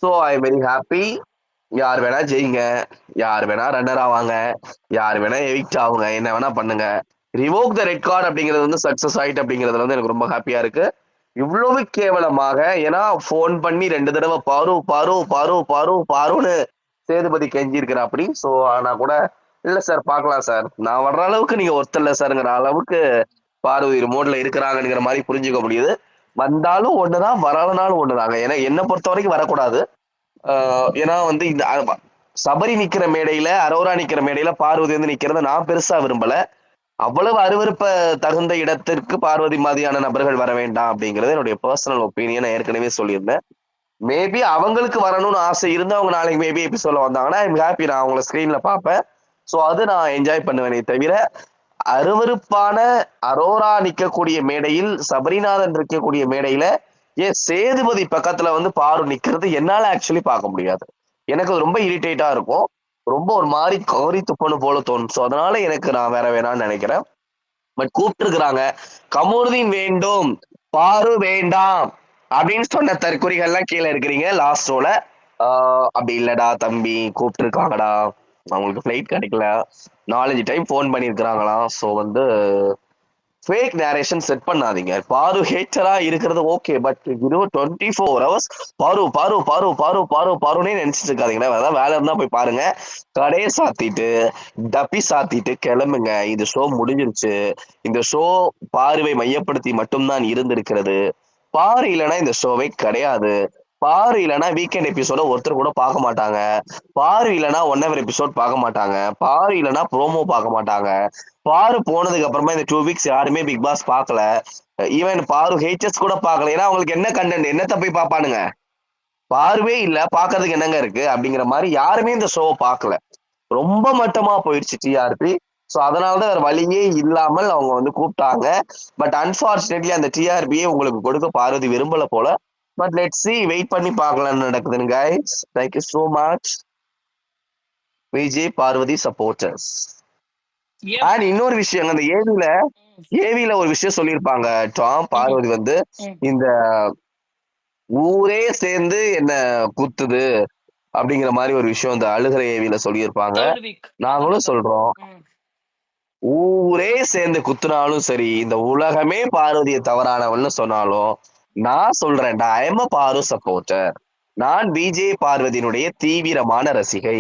So I am very happy. யார் வேணா ஜெயிங்க, யார் வேணா ரன்னர் ஆவாங்க, யார் வேணா எவிக்ட் ஆகுங்க, என்ன வேணா பண்ணுங்க. ரிவோக் த ரெட் கார்டு அப்படிங்கிறது வந்து சக்சஸ் ஆயிட்டு அப்படிங்கிறதுல வந்து எனக்கு ரொம்ப ஹாப்பியா இருக்கு. இவ்வளவு கேவலமாக, ஏன்னா போன் பண்ணி 2 தடவை பாரு பாரு பாரு பாரு பாருன்னு சேதுபதி கெஞ்சி இருக்கிற அப்படி. ஸோ ஆனா கூட இல்ல சார் பார்க்கலாம் சார், நான் வர்ற அளவுக்கு நீங்க ஒருத்தர் இல்ல சார்ங்கிற அளவுக்கு பார்வதி ரிமோட்ல இருக்கிறாங்கிற மாதிரி புரிஞ்சுக்க முடியுது. வந்தாலும் ஒண்ணுதான், வரலனாலும் ஒண்ணுதாங்க. ஏன்னா என்னை பொறுத்த வரைக்கும் வரக்கூடாது. ஏன்னா வந்து இந்த சபரி நிக்கிற மேடையில, அரோரா நிக்கிற மேடையில பார்வதி வந்து நிக்கிறத நான் பெருசா விரும்பல. அவ்வளவு அருவருப்ப தகுந்த இடத்திற்கு பார்வதி மாதிரியான நபர்கள் வர வேண்டாம் அப்படிங்கிறது என்னுடைய பர்சனல் ஒப்பீனியன். ஏற்கனவே சொல்லியிருந்தேன். மேபி அவங்களுக்கு வரணும்னு ஆசை இருந்து அவங்க நாளைக்கு மேபி எபிசோட்ல வந்தாங்கன்னா ஐம் ஹாப்பி, நான் அவங்கள ஸ்கிரீன்ல பார்ப்பேன். ஸோ அது நான் என்ஜாய் பண்ணுவேனே தவிர, அருவருப்பான அரோரா நிக்கக்கூடிய மேடையில், சபரிநாதன் இருக்கக்கூடிய மேடையில ஏன் சேதுபதி பக்கத்துல வந்து பாரு நிக்கிறது என்னால ஆக்சுவலி பார்க்க முடியாது. எனக்கு அது ரொம்ப இரிட்டேட்டா இருக்கும், ரொம்ப ஒரு மாதிரி கவரி துப்பனு போல தோணும். ஸோ அதனால எனக்கு நான் வேற வேணாம்னு நினைக்கிறேன். பட் கூப்பிட்டு இருக்கிறாங்க, கமருதீன் வேண்டும், பாரு வேண்டாம் அப்படின்னு சொன்ன தற்கொலைகள்லாம் கீழே இருக்கிறீங்க லாஸ்ட் ஷோல. அப்படி இல்லடா தம்பி, கூப்பிட்டு இருக்காங்கடா, அவங்களுக்கு ஃபிளைட் கிடைக்கல, 4-5 டைம் ஃபோன் பண்ணியிருக்கிறாங்களாம். ஸோ வந்து ஃபேக் நேரேஷன் செட் பண்ணாதீங்க. பாரு ஹேட்டரா இருக்கிறது ஓகே. பட் 24 ஹவர்ஸ் பாரு பாரு பாரு பாரு பாரு பாருன்னே நினைச்சிட்டு இருக்காதீங்கன்னா அதான் வேலை இருந்தா போய் பாருங்க. கடையை சாத்திட்டு டப்பி சாத்திட்டு கிளம்புங்க. இந்த ஷோ முடிஞ்சிருச்சு. இந்த ஷோ பாருவை மையப்படுத்தி மட்டும்தான் இருந்திருக்கிறது. பாரு இல்லைன்னா இந்த ஷோவே கிடையாது. பாரு இல்லைன்னா வீக்கெண்ட் எபிசோட ஒருத்தர் கூட பார்க்க மாட்டாங்க. பாரு இல்லைன்னா 1 hour எபிசோட் பார்க்க மாட்டாங்க. பாரு இல்லைன்னா ப்ரோமோ பார்க்க மாட்டாங்க. பாரு போனதுக்கு அப்புறமா இந்த 2 weeks யாருமே பிக் பாஸ் பார்க்கல. ஈவன் பாரு ஹேட்டர்ஸ் கூட பார்க்கல. ஏன்னா அவங்களுக்கு என்ன கண்டென்ட் என்னத்த போய் பார்ப்பானுங்க. பார்வே இல்ல பார்க்கறதுக்கு என்னங்க இருக்கு அப்படிங்கிற மாதிரி யாருமே இந்த ஷோவை பார்க்கல. ரொம்ப மட்டமா போயிடுச்சு டிஆர்பி. ஸோ அதனாலதான் வேற வழியே இல்லாமல் அவங்க வந்து கூப்பிட்டாங்க. பட் அன்பார்ச்சுனேட்லி அந்த டிஆர்பியே உங்களுக்கு கொடுக்க பார்வதி விரும்பல போல. பட் லெட்ஸ் சி வெயிட் பண்ணி பார்க்கலாம் நடக்குதுன்னு guys. Thank you so much Vijay Parvathy supporters. Yep. And இன்னொரு விஷயம் அந்த ஏவில ஒரு விஷயம் சொல்லியிருப்பாங்க. டாம் பார்வதி வந்து இந்த ஊரே சேர்ந்து என்ன குத்துது அப்படிங்கிற மாதிரி ஒரு விஷயம் இந்த அழுகிற ஏவில சொல்லியிருப்பாங்க. Third week. நாங்களும் சொல்றோம் ஊரே சேர்ந்து குத்துனாலும் சரி, இந்த உலகமே பார்வதியை தவறானவள்னு சொன்னாலும் நான் சொல்றேன் ஐ எம் பாரு சப்போர்ட்டர். நான் விஜய் பார்வதியினுடைய தீவிரமான ரசிகை.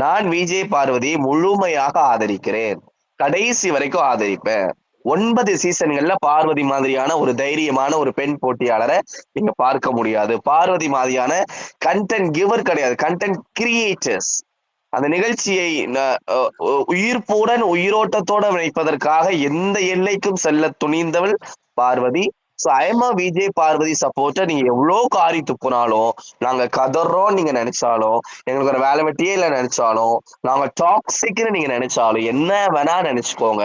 நான் விஜய் பார்வதியை முழுமையாக ஆதரிக்கிறேன். கடைசி வரைக்கும் ஆதரிப்பேன். 9 சீசன்கள்ல பார்வதி மாதிரியான ஒரு தைரியமான ஒரு பெண் போட்டியாளரை நீங்க பார்க்க முடியாது. பார்வதி மாதிரியான கண்டென்ட் கிவர் கிடையாது, கண்டென்ட் கிரியேட்டர்ஸ். அந்த நிகழ்ச்சியை உயிர்ப்புடன் உயிரோட்டத்தோட வைப்பதற்காக எந்த எல்லைக்கும் செல்ல துணிந்தவள் Parvathy. So I'm Vijay Parvathy supporter. நீங்க எவ்வளவு காரி துப்புனாலும், நாங்க கதறோம் நீங்க நினைச்சாலும், எங்களுக்கு ஒரு வேலை வெட்டியே இல்லை நினைச்சாலும், நாங்க டாக்ஸிக்னு நீங்க நினைச்சாலும், என்ன வேணா நினைச்சுக்கோங்க.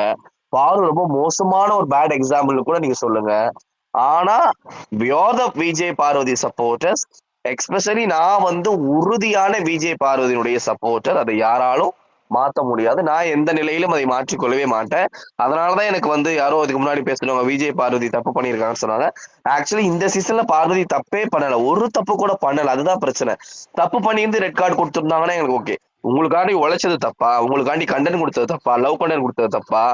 பாரு ரொம்ப மோசமான ஒரு பேட் எக்ஸாம்பிள் கூட நீங்க சொல்லுங்க. ஆனா வியோர் த விஜய் பார்வதி சப்போர்ட்டர்ஸ். எக்ஸ்பெஷலி நான் வந்து உறுதியான விஜய் பார்வதியினுடைய சப்போர்ட்டர். அதை யாராலும் மாற்ற முடியாது. நான் எந்த நிலையிலும் அதை மாற்றிக்கொள்ளவே மாட்டேன். அதனாலதான் எனக்கு வந்து யாரோ அதுக்கு முன்னாடி பேசுறவங்க விஜய் பார்வதி தப்பு பண்ணியிருக்காங்கன்னு சொன்னாங்க. ஆக்சுவலி இந்த சீசன்ல பார்வதி தப்பே பண்ணல, ஒரு தப்பு கூட பண்ணல. அதுதான் பிரச்சனை. தப்பு பண்ணியிருந்து ரெட் கார்டு கொடுத்துருந்தாங்கன்னா எனக்கு ஓகே. உங்களுக்காண்டி உழைச்சது தப்பா, உங்களுக்காண்டி கண்டென்ட் கொடுத்தது தப்பா, லவ் கண்டென்ட் கொடுத்தது தப்பா,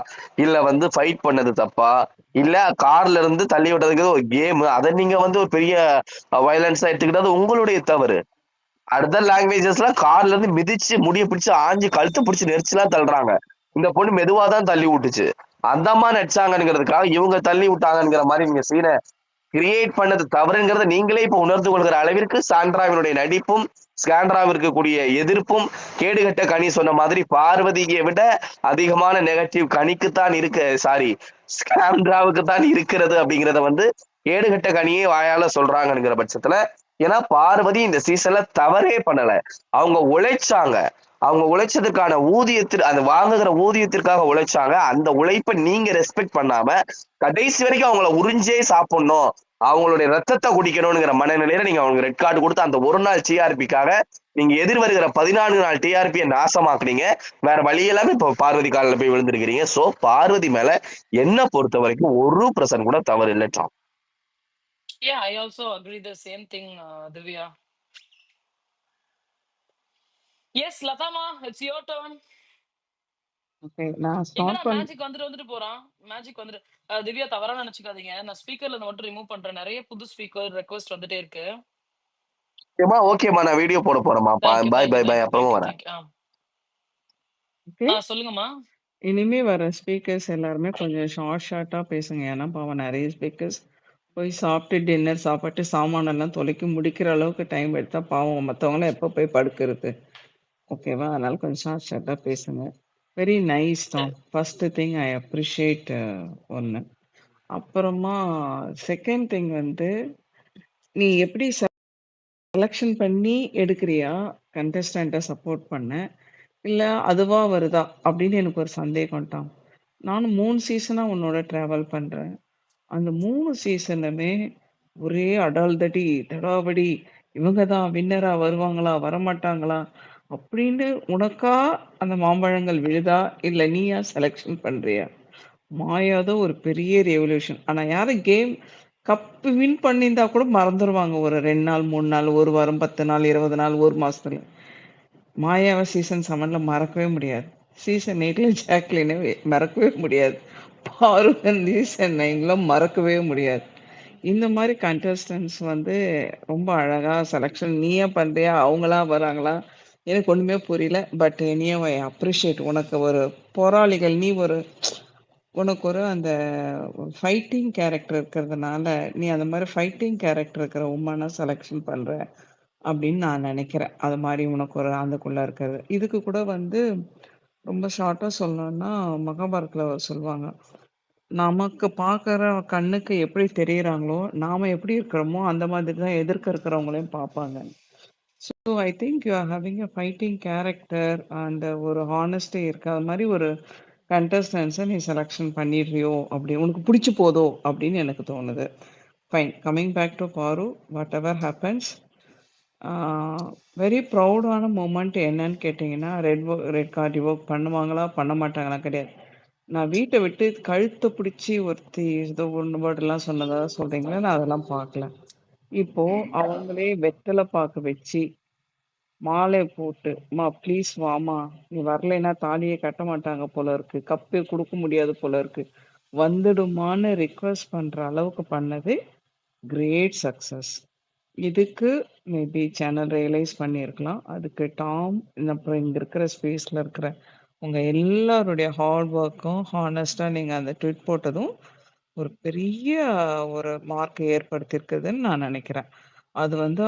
இல்ல வந்து ஃபைட் பண்ணது தப்பா, இல்ல கார்ல இருந்து தள்ளி விட்டதுக்கு ஒரு கேம், அதை நீங்க வந்து ஒரு பெரிய வயலன்ஸா எடுத்துக்கிட்டது உங்களுடைய தவறு. அதர் லாங்குவேஜஸ்ல கார்ல இருந்து மிதிச்சு முடிய பிடிச்சு ஆஞ்சு கழுத்து பிடிச்சு நெரிச்சுலாம் தள்ளுறாங்க. இந்த பொண்ணு மெதுவா தான் தள்ளி விட்டுச்சு. அந்த அம்மா நடிச்சாங்கிறதுக்காக இவங்க தள்ளி விட்டாங்கிற மாதிரி நீங்க சீனை கிரியேட் பண்ணது தவறுங்கிறத நீங்களே இப்ப உணர்ந்து கொள்கிற அளவிற்கு சாண்ட்ராவினுடைய நடிப்பும் ஸ்காண்ட்ராவிற்கு கூடிய எதிர்ப்பும் கேடுகட்ட கனி சொன்ன மாதிரி பார்வதியை விட அதிகமான நெகட்டிவ் கனிக்குத்தான் ஸ்காண்ட்ராவுக்கு தான் இருக்கிறது அப்படிங்கிறத வந்து கேடுகட்ட கனியே வாயால சொல்றாங்கிற பட்சத்துல. ஏன்னா பார்வதி இந்த சீசன்ல தவறே பண்ணல. அவங்க உழைச்சாங்க. அவங்க உழைச்சதுக்கான அந்த வாங்குகிற ஊதியத்திற்காக உழைச்சாங்க. அந்த உழைப்பை நீங்க ரெஸ்பெக்ட் பண்ணாம கடைசி வரைக்கும் அவங்கள உறிஞ்சே சாப்பிடணும், அவங்களுடைய ரத்தத்தை குடிக்கணும்ங்கிற மனநிலையில நீங்க அவங்க ரெட் கார்டு கொடுத்து அந்த ஒரு நாள் டிஆர்பிக்காக நீங்க எதிர்வருகிற 14 நாள் டிஆர்பியை நாசமாக்குறீங்க. வேற வழி எல்லாமே இப்ப பார்வதி காலில் போய் விழுந்திருக்கிறீங்க. சோ பார்வதி மேல என்ன பொறுத்த வரைக்கும் 1% கூட தவறு இல்லை. Tom. Yeah, I also agree the same thing, Divya. Yes, Latama, it's your turn. Okay நான் எங்கடா ஸ்டார்ட் பண்ண மேஜிக் வந்துட்டு போறான். மேஜிக் வந்துட்டு திவ்யா தவறா நினைச்சுக்காதீங்க. நான் ஸ்பீக்கர்ல இருந்து மட்டும் ரிமூவ் பண்றேன். நிறைய புது ஸ்பீக்கர் ரெக்வெஸ்ட் வந்துட்டே இருக்கு. ஓகேமா நான் வீடியோ போட போறேமா. By by by. அப்புறமா வரேன். ஓகே சொல்லுங்கம்மா. இனிமே வர ஸ்பீக்கர்ஸ் எல்லாருமே கொஞ்சம் ஷார்ட்டா பேசுங்க. ஏன்னா பாவம் நிறைய ஸ்பீக்கர்ஸ் போய் சாப்பிட்டு டின்னர் சாப்பிட்டு சாமானெல்லாம் தொலைக்கி முடிக்கிற அளவுக்கு டைம் எடுத்தா பாவம் மற்றவங்களாம் எப்போ போய் படுக்கிறது. ஓகேவா? அதனால கொஞ்சம் ஷார்ட்டா பேசுங்க. Very nice Tom. First thing I appreciate ஒன்று. அப்புறமா செகண்ட் திங் வந்து நீ எப்படி செலெக்ஷன் பண்ணி எடுக்கிறியா கண்டஸ்டண்ட்டை சப்போர்ட் பண்ண, இல்லை அதுவா வருதா அப்படின்னு எனக்கு ஒரு சந்தேகம் டாம். நானும் 3 சீசனாக உன்னோட ட்ராவல் பண்ணுறேன். அந்த 3 சீசனுமே ஒரே அடால்தடி தடாவடி, இவங்க தான் வின்னரா வருவாங்களா வரமாட்டாங்களா அப்படின்னு உனக்கா அந்த மாம்பழங்கள் விழுதா, இல்லை நீயா செலெக்ஷன் பண்றியா? மாயாதான் ஒரு பெரிய ரெவல்யூஷன். ஆனால் யாரும் கேம் கப்பு வின் பண்ணியிருந்தா கூட மறந்துடுவாங்க ஒரு 2 நாள் 3 நாள் 1 வாரம் 10 நாள் 20 நாள் 1 மாசத்துல. மாயாவை சீசன் 7ல மறக்கவே முடியாது. சீசன் 8ல ஜாக்லினை மறக்கவே முடியாது. பாருவன் சீசன் 9ல மறக்கவே முடியாது. இந்த மாரி கண்டஸ்டன்ட்ஸ் வந்து ரொம்ப அழகா செலக்ஷன் நீயே பண்றியா? அவங்களா வராங்களா? எனக்கு ஒண்ணுமே புரியல. But anyway I appreciate. உனக்கு ஒரு போராளிகள் நீ ஒரு உனக்கு ஒரு அந்த ஃபைட்டிங் கேரக்டர் இருக்கிறதுனால, நீ அந்த மாரி ஃபைட்டிங் கேரக்டர் இருக்கிற வுமன செலக்ஷன் பண்ற அப்படின்னு நான் நெனைக்கிறேன். அது மாரி உனக்கு ஒரு அந்தக்குள்ள இருக்கிறது. இதுக்கு கூட வந்து ரொம்ப ஷார்ட்டா சொல்லணும்னா, மகாபாரதத்துல சொல்லுவாங்க. நமக்கு பார்க்குற கண்ணுக்கு எப்படி தெரியிறாங்களோ, நாம எப்படி இருக்கிறோமோ, அந்த மாதிரி தான் எதிர்க்க இருக்கிறவங்களையும் பார்ப்பாங்க. So I think you are having a fighting character and ஒரு ஹானஸ்டி இருக்கு. அது மாரி ஒரு கண்டஸ்டன்ட்ஸ நீ செலக்ஷன் பண்ணிடுறியோ! அப்படி உனக்கு பிடிச்சு போதோ! அப்படின்னு எனக்கு தோணுது. ஃபைன். கமிங் பேக் டூ பாரு, வாட் எவர் ஹேப்பன்ஸ் வெரி ப்ரவுடான மொமெண்ட் என்னன்னு கேட்டிங்கன்னா, ரெட் கார்ட் ரிவோக் பண்ணுவாங்களா? பண்ண மாட்டாங்களா? கிடையாது. நான் வீட்ட விட்டு கழுத்த பிடிச்சு ஒருத்தி ஏதோ ஒண்ணு வேர்ட்லாம் சொன்னதா சொல்றீங்களா? நான் அதெல்லாம் பார்க்கல. இப்போ அவங்களே வெத்தல பாக்கு வச்சு, மாலை போட்டு, "அம்மா ப்ளீஸ் வாம்மா, நீ வரலைன்னா தாலியே கட்ட மாட்டாங்க போல இருக்கு. கப்பே குடுக்க முடியாது போல இருக்கு. வந்துடுமான்னு" ரிக்வெஸ்ட் பண்ற அளவுக்கு பண்ணது கிரேட் சக்சஸ். இதுக்கு மேபி சேனல் ரியலைஸ் பண்ணியிருக்கலாம். அதுக்கு டாம், அப்புறம் இங்க இருக்கிற ஸ்பேஸ்ல இருக்கிற உங்க எல்லாருடைய ஹார்ட் ஒர்க்கும், ஹானஸ்ட்டா நீங்க அந்த ட்வீட் போட்டதும் ஒரு பெரிய ஒரு மார்க் ஏற்படுத்தியிருக்குதுன்னு நான் நெனைக்கிறேன். அது வந்து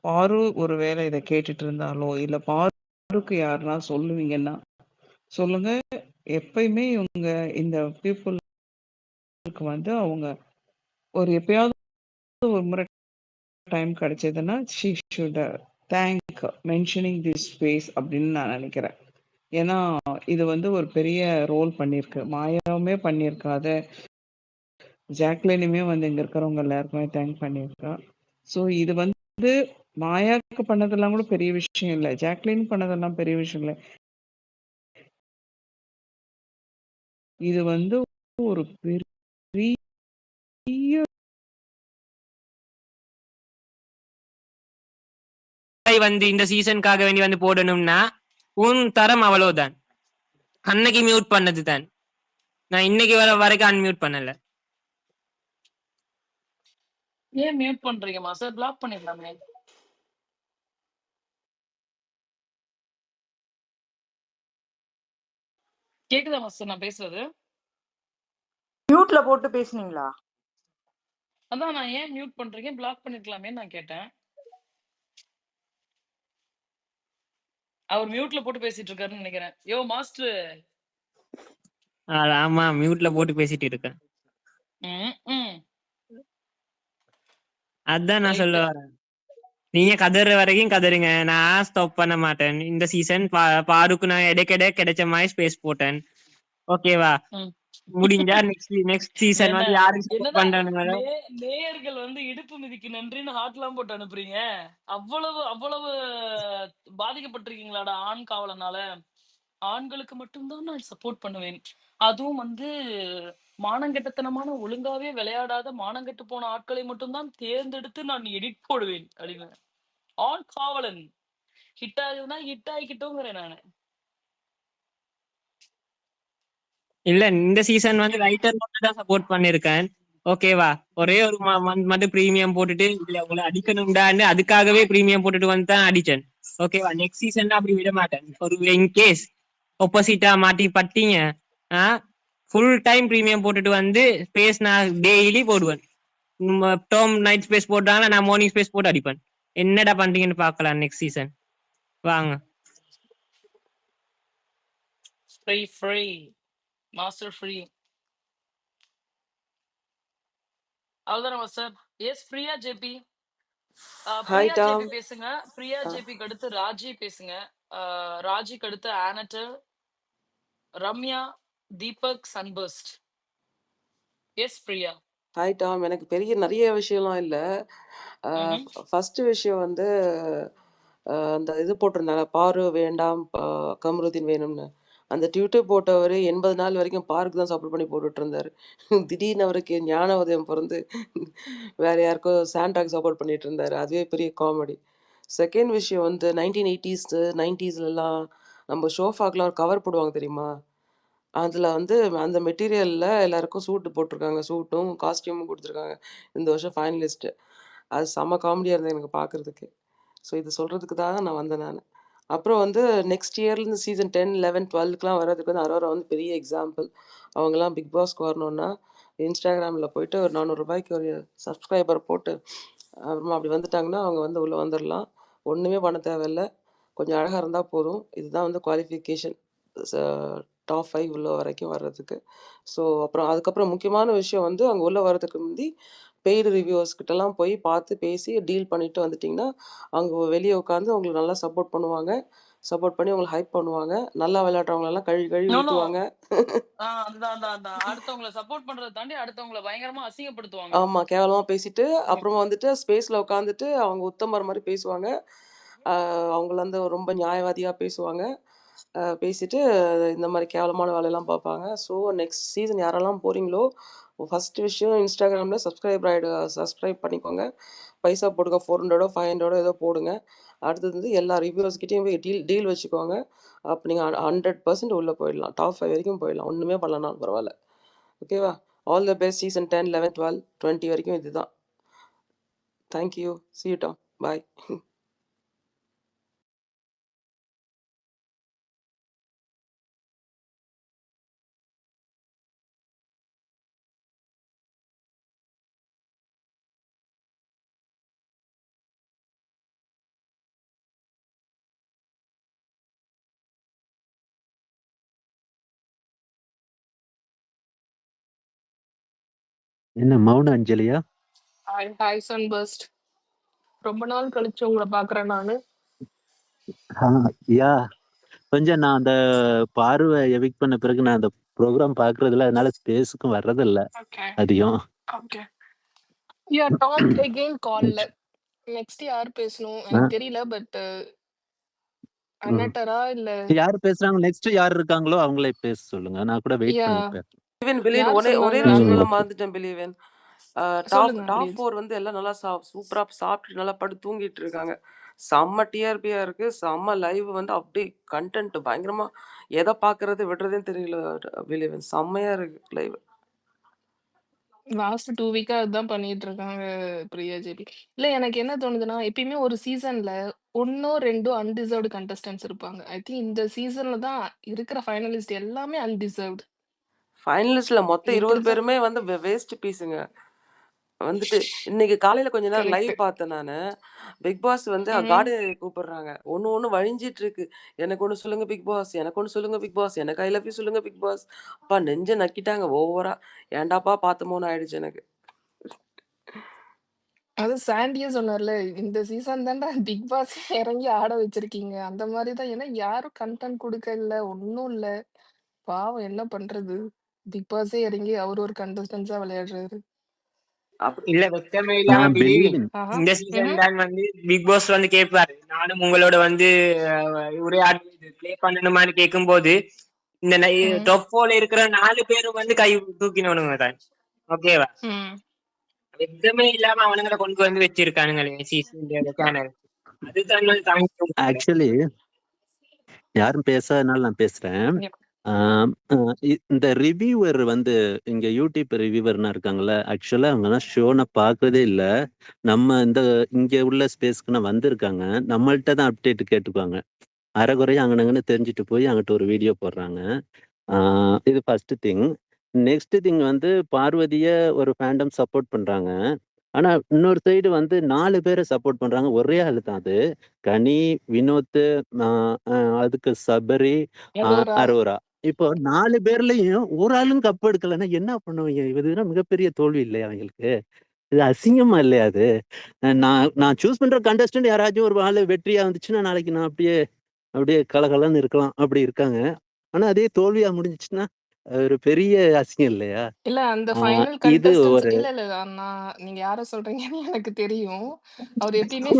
பாரு ஒரு வேளை இத கேட்டுட்டு இருந்தாலோ, இல்ல பாருக்கு யாருன்னா சொல்லுவீங்கன்னா, சொல்லுங்க. எப்பயுமே இவங்க இந்த பீப்பிள்க்கு வந்து அவங்க ஒரு எப்பயாவது ஒரு முறை டைம் கிடைச்சதுன்னா, she should thank mentioning this space அப்படின்னு நான் நெனைக்கிறேன். ஏன்னா, இது வந்து ஒரு பெரிய ரோல் பண்ணியிருக்கு. மாயாவுமே பண்ணியிருக்கா. ஜாக்லினுமே வந்து இங்க இருக்கிறவங்க எல்லாருக்குமே தேங்க் பண்ணியிருக்கா. ஸோ இது வந்து மாயாவுக்கு பண்ணதெல்லாம் கூட பெரிய விஷயம் இல்ல. ஜாக்லின் பண்ணதெல்லாம் பெரிய விஷயம் இல்ல. இது வந்து ஒரு பெரிய வந்து இந்த சீசனுக்காக வேண்டி வந்து போடணும்னா உன் தரம் அவ்வளவுதான். அன்னைக்கு மியூட் பண்ணது தான். நான் இன்னைக்கு வரைக்கும் அன்மியூட் பண்ணல. ஏன் மியூட் பண்றீங்க மாஸ்டர்? பிளாக் பண்ணிடலாமே. கேக்குதா மாஸ்டர் நான் பேசுறது? மியூட்ல போட்டு பேசுனீங்களா? அதான் நான் ஏன் மியூட் பண்றீங்க? பிளாக் பண்ணிருக்கலாமே நான் கேட்டேன். அவர் மியூட்ல போட்டு பேசிட்டு இருக்காருன்னு நினைக்கிறேன். யோ மாஸ்டர். ஆமா, மியூட்ல போட்டு பேசிட்டு இருக்கேன். அதான் நான் சொல்ல வரேன். நீங்க கதற வரைக்கும் கதறுங்க, நான் ஸ்டாப் பண்ண மாட்டேன். இந்த சீசன் பாருக்கு நான் இடைக்கிட கிடைச்ச மாதிரி ஸ்பேஸ் போட்டேன். ஓகேவா? முடிஞ்சா நெக்ஸ்ட் சீசன் வந்து யாருக்கு சப்போர்ட் பண்றானுங்களோ நேயர்கள் வந்து இடுப்பு மிதிக்கு நன்றின்னு ஹார்ட்லாம் போட்டு அனுப்புறீங்க. அவ்வளவு அவ்வளவு பாதிக்கப்பட்டிருக்கீங்களாடா ஆண் காவலனால? ஆண்களுக்கு மட்டும்தான் நான் சப்போர்ட் பண்ணுவேன். அதுவும் வந்து மானங்கெட்டத்தனமான ஒழுங்காவே விளையாடாத மானங்கெட்டு போன ஆட்களை மட்டும்தான் தேர்ந்தெடுத்து நான் எடிட் போடுவேன் அப்படின்னு. ஆண் காவலன் ஹிட் ஆகுதுன்னா ஹிட் ஆகிக்கிட்டோங்கிறேன் நானு. இல்ல, இந்த சீசன் வந்து ரைட்டர் மட்டும் தான் சப்போர்ட் பண்ணிருக்கேன். ஓகேவா? ஒரே ஒரு மந்த் மட்டும் பிரீமியம் போட்டுட்டு இதுல உங்களை அடிக்கணும்டான்னு அதுக்காகவே பிரீமியம் போட்டுட்டு வந்து தான் அடிச்சேன். ஓகேவா? நெக்ஸ்ட் சீசன் அப்படி விட மாட்டேன். ஒரு இன்கேஸ் ஆப்போசிட்டா மாட்டி பட்டீங்க, ஃபுல் டைம் பிரீமியம் போட்டுட்டு வந்து ஸ்பேஸ் நான் டெய்லி போடுவேன். டோம் நைட் ஸ்பேஸ் போட்டாங்கன்னா நான் மார்னிங் ஸ்பேஸ் போட்டு அடிப்பேன். என்னடா பண்றீங்கன்னு பாக்கலாம் நெக்ஸ்ட் சீசன். வாங்க. Free master free. அவ்வளவுதானே master? S Priya JP. Priya JP பேசுங்க. பிரியா ஜேபிக்கு அடுத்து ராஜி பேசுங்க. ராஜிக்கு அடுத்து ஆனட்டல், Ramya, Deepak, Sunburst. S Priya. Hi Tom. எனக்கு நிறைய விஷயம்லாம் இல்லை. ஃபர்ஸ்ட் விஷயம் வந்து அந்த இது போட்டிருந்தாங்க, பாரு வேண்டாம் கமருதீன் வேணும்னு. அந்த ட்விட்டர் போட்டவர் 80 நாள் வரைக்கும் பார்க்கு தான் சப்போர்ட் பண்ணி போட்டுட்டு இருந்தார். திடீர்னு அவருக்கு ஞான உதயம் பிறந்து வேற யாருக்கோ சாண்டாக்கு சப்போர்ட் பண்ணிட்டு இருந்தார். அதுவே பெரிய காமெடி. செகண்ட் விஷயம் வந்து 1980s 90ஸ்லாம் நம்ம ஷோஃபாக்கெலாம் ஒரு கவர் போடுவாங்க தெரியுமா? அதில் வந்து அந்த மெட்டீரியலில் எல்லாருக்கும் சூட்டு போட்டிருக்காங்க, சூட்டும் காஸ்டியூமும் கொடுத்துருக்காங்க. இந்த வருஷம் ஃபைனலிஸ்ட்டு. அது செம்ம காமெடியாக இருந்தது எனக்கு பார்க்குறதுக்கு. ஸோ இது சொல்கிறதுக்கு தான் நான் வந்தேன் நான். அப்புறம் வந்து நெக்ஸ்ட் இயர்லேருந்து சீசன் 10, 11, 12க்குலாம் வர்றதுக்கு வந்து அரோரா வந்து பெரிய எக்ஸாம்பிள். அவங்கெல்லாம் பிக் பாஸ்க்கு வரணுன்னா இன்ஸ்டாகிராமில் போயிட்டு ஒரு ரூ. 400க்கு ஒரு சப்ஸ்கிரைபர் போட்டு அப்புறமா அப்படி வந்துட்டாங்கன்னா அவங்க வந்து உள்ளே வந்துடலாம். ஒன்றுமே பண்ண தேவையில்ல. கொஞ்சம் அழகாக இருந்தால் போதும். இதுதான் வந்து குவாலிஃபிகேஷன் டாப் 5 உள்ள வரைக்கும் வர்றதுக்கு. ஸோ அப்புறம் அதுக்கப்புறம் முக்கியமான விஷயம் வந்து அங்கே உள்ளே வர்றதுக்கு முந்தி பெய்டு ரிவ்யூவர்ஸ் கிட்டலாம் போய் பார்த்து பேசி டீல் பண்ணிட்டு வந்துட்டிங்கன்னா, அவங்க வெளியே உட்காந்து உங்களுக்கு நல்லா சப்போர்ட் பண்ணுவாங்க. சப்போர்ட் பண்ணி உங்களை ஹைப் பண்ணுவாங்க. நல்லா விளையாடுறவங்களெல்லாம் கழுவி கழுவி நோ, நோ. ஊத்துவாங்க. அதான். அடுத்தவங்கள சப்போர்ட் பண்றத தாண்டி அடுத்தவங்கள பயங்கரமா அசிங்கப்படுத்துவாங்க. ஆமா. கேவலமா பேசிட்டு, ம். அப்புறமா வந்துட்டு ஸ்பேஸ்ல உட்காந்துட்டு அவங்க உத்தமர் மாரி பேசுவாங்க. அவங்கள வந்து ரொம்ப நியாயவாதியா பேசுவாங்க. பேசிட்டு இந்த மாரி கேவலமான வேலையெல்லாம் பார்ப்பாங்க. ஸோ நெக்ஸ்ட் சீசன் யாரெல்லாம் போறீங்களோ, ஃபர்ஸ்ட் விஷயம் இன்ஸ்டாகிராம்ல சப்ஸ்கிரைப் பண்ணிக்கோங்க. பைசா போடுங்க. 400 500 ஏதோ போடுங்க. அடுத்தது வந்து எல்லா ரிவ்யூவர்ஸ் கிட்டயும் போய் டீல் டீல் வச்சுக்கோங்க. அப்ப நீங்க 100% உள்ள போயிடலாம். டாப் 5 வரைக்கும் போயிடலாம். ஒண்ணுமே பண்ணலனாலும் பரவால்ல. ஓகேவா? ஆல் த பெஸ்ட் சீசன் 10, 11, 12, 20 வரைக்கும் இதுதான். Thank you. see you Tom. Bye. என்ன மௌன அஞ்சலியா? ஹாய் சன்பர்ஸ்ட். ரொம்ப நாள் கழிச்சு உங்களை பாக்குறேன் நானு. யா கொஞ்சம் நான் அந்த பார்வை எவிக் பண்ண பிறகு நான் அந்த ப்ரோக்ராம் பாக்குறதுல அதனால ஸ்பேஸுக்கும் வர்றதில்ல ஓகே அதிகம். ஓகே. யா டாக் அகைன் கால்ல. நெக்ஸ்ட் யார் பேசணும் எனக்கு தெரியல. பட் அன்னட்டரா இல்ல யார் பேசுறாங்க நெக்ஸ்ட் யார் இருக்காங்களோ அவங்களே பேச சொல்லுங்க. நான் கூட வெயிட் யா பண்ணிருப்பேன். பிலீவன் யார் ஒரே சொன்னாங்க விஷயம் சொல்ல அனு? மறந்துட்டேன் பிலீவன். டாப் சொல்லுங்க டாப் ப்ளீஸ். 4 வந்து எல்லாம் நல்லா சூப்பரா சாப்பிட்டு நல்லா படுத்து தூங்கிட்டு இருக்காங்க. செம்ம டிஆர்பியா இருக்கு. செம்ம லைவ் வந்து அப்படியே கண்டென்ட் பயங்கரமா எதை பார்க்கறது விடுறதுன்னு தெரியல பிலீவன். செம்மையா இருக்கு லைவ். லாஸ்ட் 2 வீக்கா அதுதான் பண்ணிட்டு இருக்காங்க பிரியா ஜேபி. இல்ல எனக்கு என்ன தோணுதுன்னா எப்பயுமே ஒரு சீசன்ல 1ஓ 2ஓ அன்டிசர்வ்டு கண்டஸ்டன்ஸ் இருப்பாங்க. ஐ திங்க் இந்த சீசன்ல தான் இருக்கிற ஃபைனலிஸ்ட் எல்லாமே அன்டிசர்வ்டு. ஃபைனலிஸ்ட்ல மொத்தம் 20 எப்படிதான் பேருமே வந்து வேஸ்ட் பீஸுங்க. வந்துட்டு இன்னைக்கு காலையில கொஞ்ச நேரம் லைவ் கரெக்ட். பார்த்தேன் நானு. பிக் பாஸ் வந்து கார்டன் கூப்பிடுறாங்க. ஒண்ணு வழிஞ்சிட்டு இருக்கு. எனக்கு ஒண்ணு சொல்லுங்க பிக் பாஸ். எனக்கு ஒண்ணு சொல்லுங்க பிக் பாஸ். எனக்கு ஐ லவ் யூ சொல்லுங்க பிக் பாஸ். அப்பா நெஞ்ச நக்கிட்டாங்க ஓவரா. ஏன்டாப்பா பார்த்தோமோன்னு ஆயிடுச்சு எனக்கு. அது சாண்டியே சொன்னார்ல, இந்த சீசன் தான்டா பிக் பாஸ் இறங்கி ஆட வச்சிருக்கீங்க. அந்த மாரி தான். ஏன்னா யாரும் கன்டென்ட் குடுக்க இல்ல, ஒண்ணும் இல்ல. பாவம் என்ன பண்றது? பிக் பாஸே இறங்கி அவரு ஒரு கண்டஸ்டன்ஸா விளையாடுறாரு. அப்படி இல்ல வெக்கமே இல்லாம பிலீவிங் ஆஹா. இந்த சீசன் தான் வந்து பிக் பாஸ் வந்து கேட்பாரு, நானும் உங்களோட வந்து உரையாடி ப்ளே பண்ணணுமான்னு கேட்கும்போது இந்த ம். டாப் 4ல இருக்கிற 4 பேரும் வந்து கை தூக்கினவனுங்க தான். ஓகேவா? ம். வெக்கமே இல்லாம அவனுங்களை கொண்டு வந்து வச்சிருக்கானுங்களே சீசன் சேனல். அதுதான் வந்து தாங்கிக்க முடியல. ஆக்சுவலி யாரும் பேசாதனால நான் பேசுறேன். Yep. இந்த ரிவ்யூவர் வந்து இங்க யூடியூப் ரிவ்யூவர்னா இருக்காங்கல்ல, ஆக்சுவலா அவங்கலாம் ஷோனை பார்க்கறதே இல்ல. நம்ம இங்க உள்ள ஸ்பேஸ்க்குன்னா வந்திருக்காங்க. நம்மள்ட்ட தான் அப்டேட் கேட்டுக்குவாங்க. அரைகுறையா அங்கனங்கன்னு தெரிஞ்சுட்டு போய் அங்கிட்ட ஒரு வீடியோ போடுறாங்க. இது ஃபர்ஸ்ட் திங். நெக்ஸ்ட் திங் வந்து பார்வதிய ஒரு ஃபேண்டம் சப்போர்ட் பண்றாங்க. ஆனா இன்னொரு சைடு வந்து 4 பேரை சப்போர்ட் பண்றாங்க. ஒரே ஆளு தான் அது. கனி, வினோத், அதுக்கு சபரி, அரோரா. அரோரா. இப்போ 4 பேர்லயும் ஒரு ஆளும் கப் எடுக்கலைன்னா என்ன பண்ணுவீங்க? இதுதான் மிகப்பெரிய தோல்வி இல்லையா அவங்களுக்கு? இது அசிங்கமா இல்லையா அது? நான் சூஸ் பண்ற கண்டஸ்டன்ட் யாராச்சும் ஒரு ஆளு வெற்றியா வந்துச்சுன்னா நாளைக்கு நான் அப்படியே அப்படியே கலகலன்னு இருக்கலாம். அப்படி இருக்காங்க. ஆனா அதே தோல்வியா முடிஞ்சுச்சுன்னா ஒரு பெரிய அசிங்கம் இல்லையா? இல்ல அந்த ஆ ஃபைனல் இது கண்டஸ்டன்ட்ஸ் ஒரு இல்ல நீங்க யார சொல்றீங்கன்னு எனக்கு தெரியும். அவர் எப்பயுமே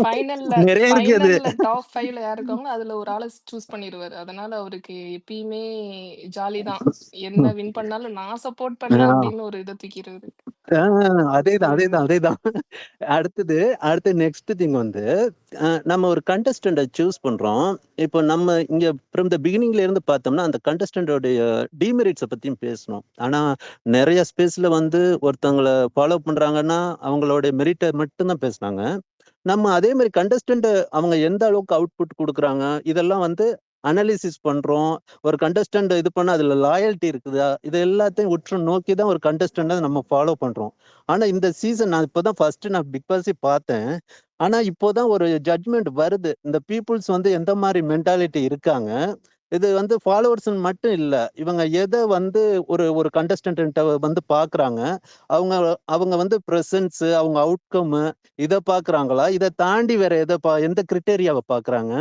நிறைய இருக்கு அது. ஃபைனல்ல டாப் 5ல யார் இருக்காங்களோ அதுல ஒரு ஆள சூஸ் பண்ணிருவாரு. அதனால அவருக்கு எப்பயுமே ஜாலி தான். என்ன வின் பண்ணாலும் நான் சப்போர்ட் ஆ, பண்ணேன் அப்படின்னு ஒரு இத தூக்கிருவாரு. அதேதான். அடுத்து நெக்ஸ்ட் திங் வந்து நம்ம ஒரு கண்டஸ்டன்ட சூஸ் பண்றோம். இப்போ நம்ம இங்க ஃப்ரம் த பிகினிங்ல இருந்து பார்த்தோம்னா, அந்த கண்டஸ்டன்டோடைய டிமெரிட்ஸ பத்தியும் பேசணும். ஆனா நெறைய ஸ்பேஸ்ல வந்து ஒருத்தவங்கள ஃபாலோ பண்றாங்கன்னா, அவங்களுடைய மெரிட்ட மட்டும் தான் பேசுனாங்க. நம்ம அதே மாரி கண்டஸ்டன்ட் அவங்க எந்த அளவுக்கு அவுட்புட் குடுக்குறாங்க, இதெல்லாம் வந்து அனலிசிஸ் பண்றோம். ஒரு கண்டஸ்டன்ட் இது பண்ணா அதுல லாயல்டி இருக்குதா? இது எல்லாத்தையும் உற்று நோக்கி தான் ஒரு கண்டஸ்டன்ட்ட நம்ம ஃபாலோ பண்றோம். ஆனா இந்த சீசன் நான் இப்பதான் ஃபர்ஸ்ட் நான் பிக் பாஸே பார்த்தேன். ஆனா இப்போதான் ஒரு ஜட்ஜ்மெண்ட் வருது. இந்த பீப்புள்ஸ் வந்து எந்த மாரி மென்டாலிட்டி இருக்காங்க. இது வந்து ஃபாலோவர்ஸ்ன்னு மட்டும் இல்ல. இவங்க எத வந்து ஒரு ஒரு கண்டஸ்டன்ட்ட வந்து பார்க்குறாங்க. அவங்க அவங்க வந்து பிரசன்ஸ், அவங்க அவுட்கம் இத பார்க்குறாங்களா? இத தாண்டி வேற எந்த கிரைட்டீரியாவ பார்க்குறாங்க?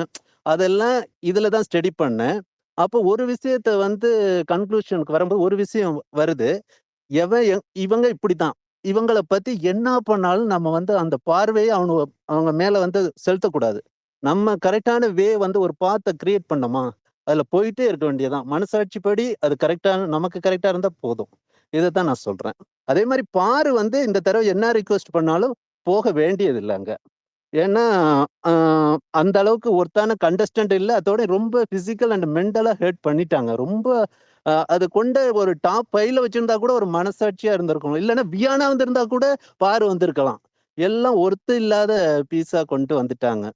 அதெல்லாம் இதுல தான் ஸ்டடி பண்ணேன். அப்போ ஒரு விஷயத்த வந்து கன்க்ளூஷனுக்கு வரும்போது ஒரு விஷயம் வருது. இவங்க இப்படித்தான். இவங்கள பத்தி என்ன பண்ணாலும் நம்ம வந்து அந்த பார்வைய அவங்க மேல வந்து செலுத்தக்கூடாது. நம்ம கரெக்ட்டான வந்து ஒரு பாத்த கிரியேட் பண்ணோமா, அதுல போயிட்டே இருக்க வேண்டியதுதான். மனசாட்சிப்படி அது நமக்கு கரெக்ட்டா இருந்தா போதும். இதத்தான் நான் சொல்றேன். அதே மாரி பாரு வந்து இந்த தடவ என்ன ரிக்வெஸ்ட் பண்ணாலும் போக வேண்டியதில்ல அங்க. ஏன்னா, அ அந்த அளவுக்கு ஒர்த்தான கண்டஸ்டன்ட் இல்ல. அதோட ரொம்ப பிசிக்கல் அண்ட் மென்டலா ஹர்ட் பண்ணிட்டாங்க. ரொம்ப அது கொண்ட ஒரு டாப் 5ல வச்சிருந்தா கூட ஒரு மனசாட்சியா இருந்திருக்கும். இல்லன்னா வியானா வந்திருந்தா கூட பாரு வந்திருக்கலாம். எல்லாம் ஒர்த் இல்லாத பீஸா கொண்டு வந்துட்டாங்க.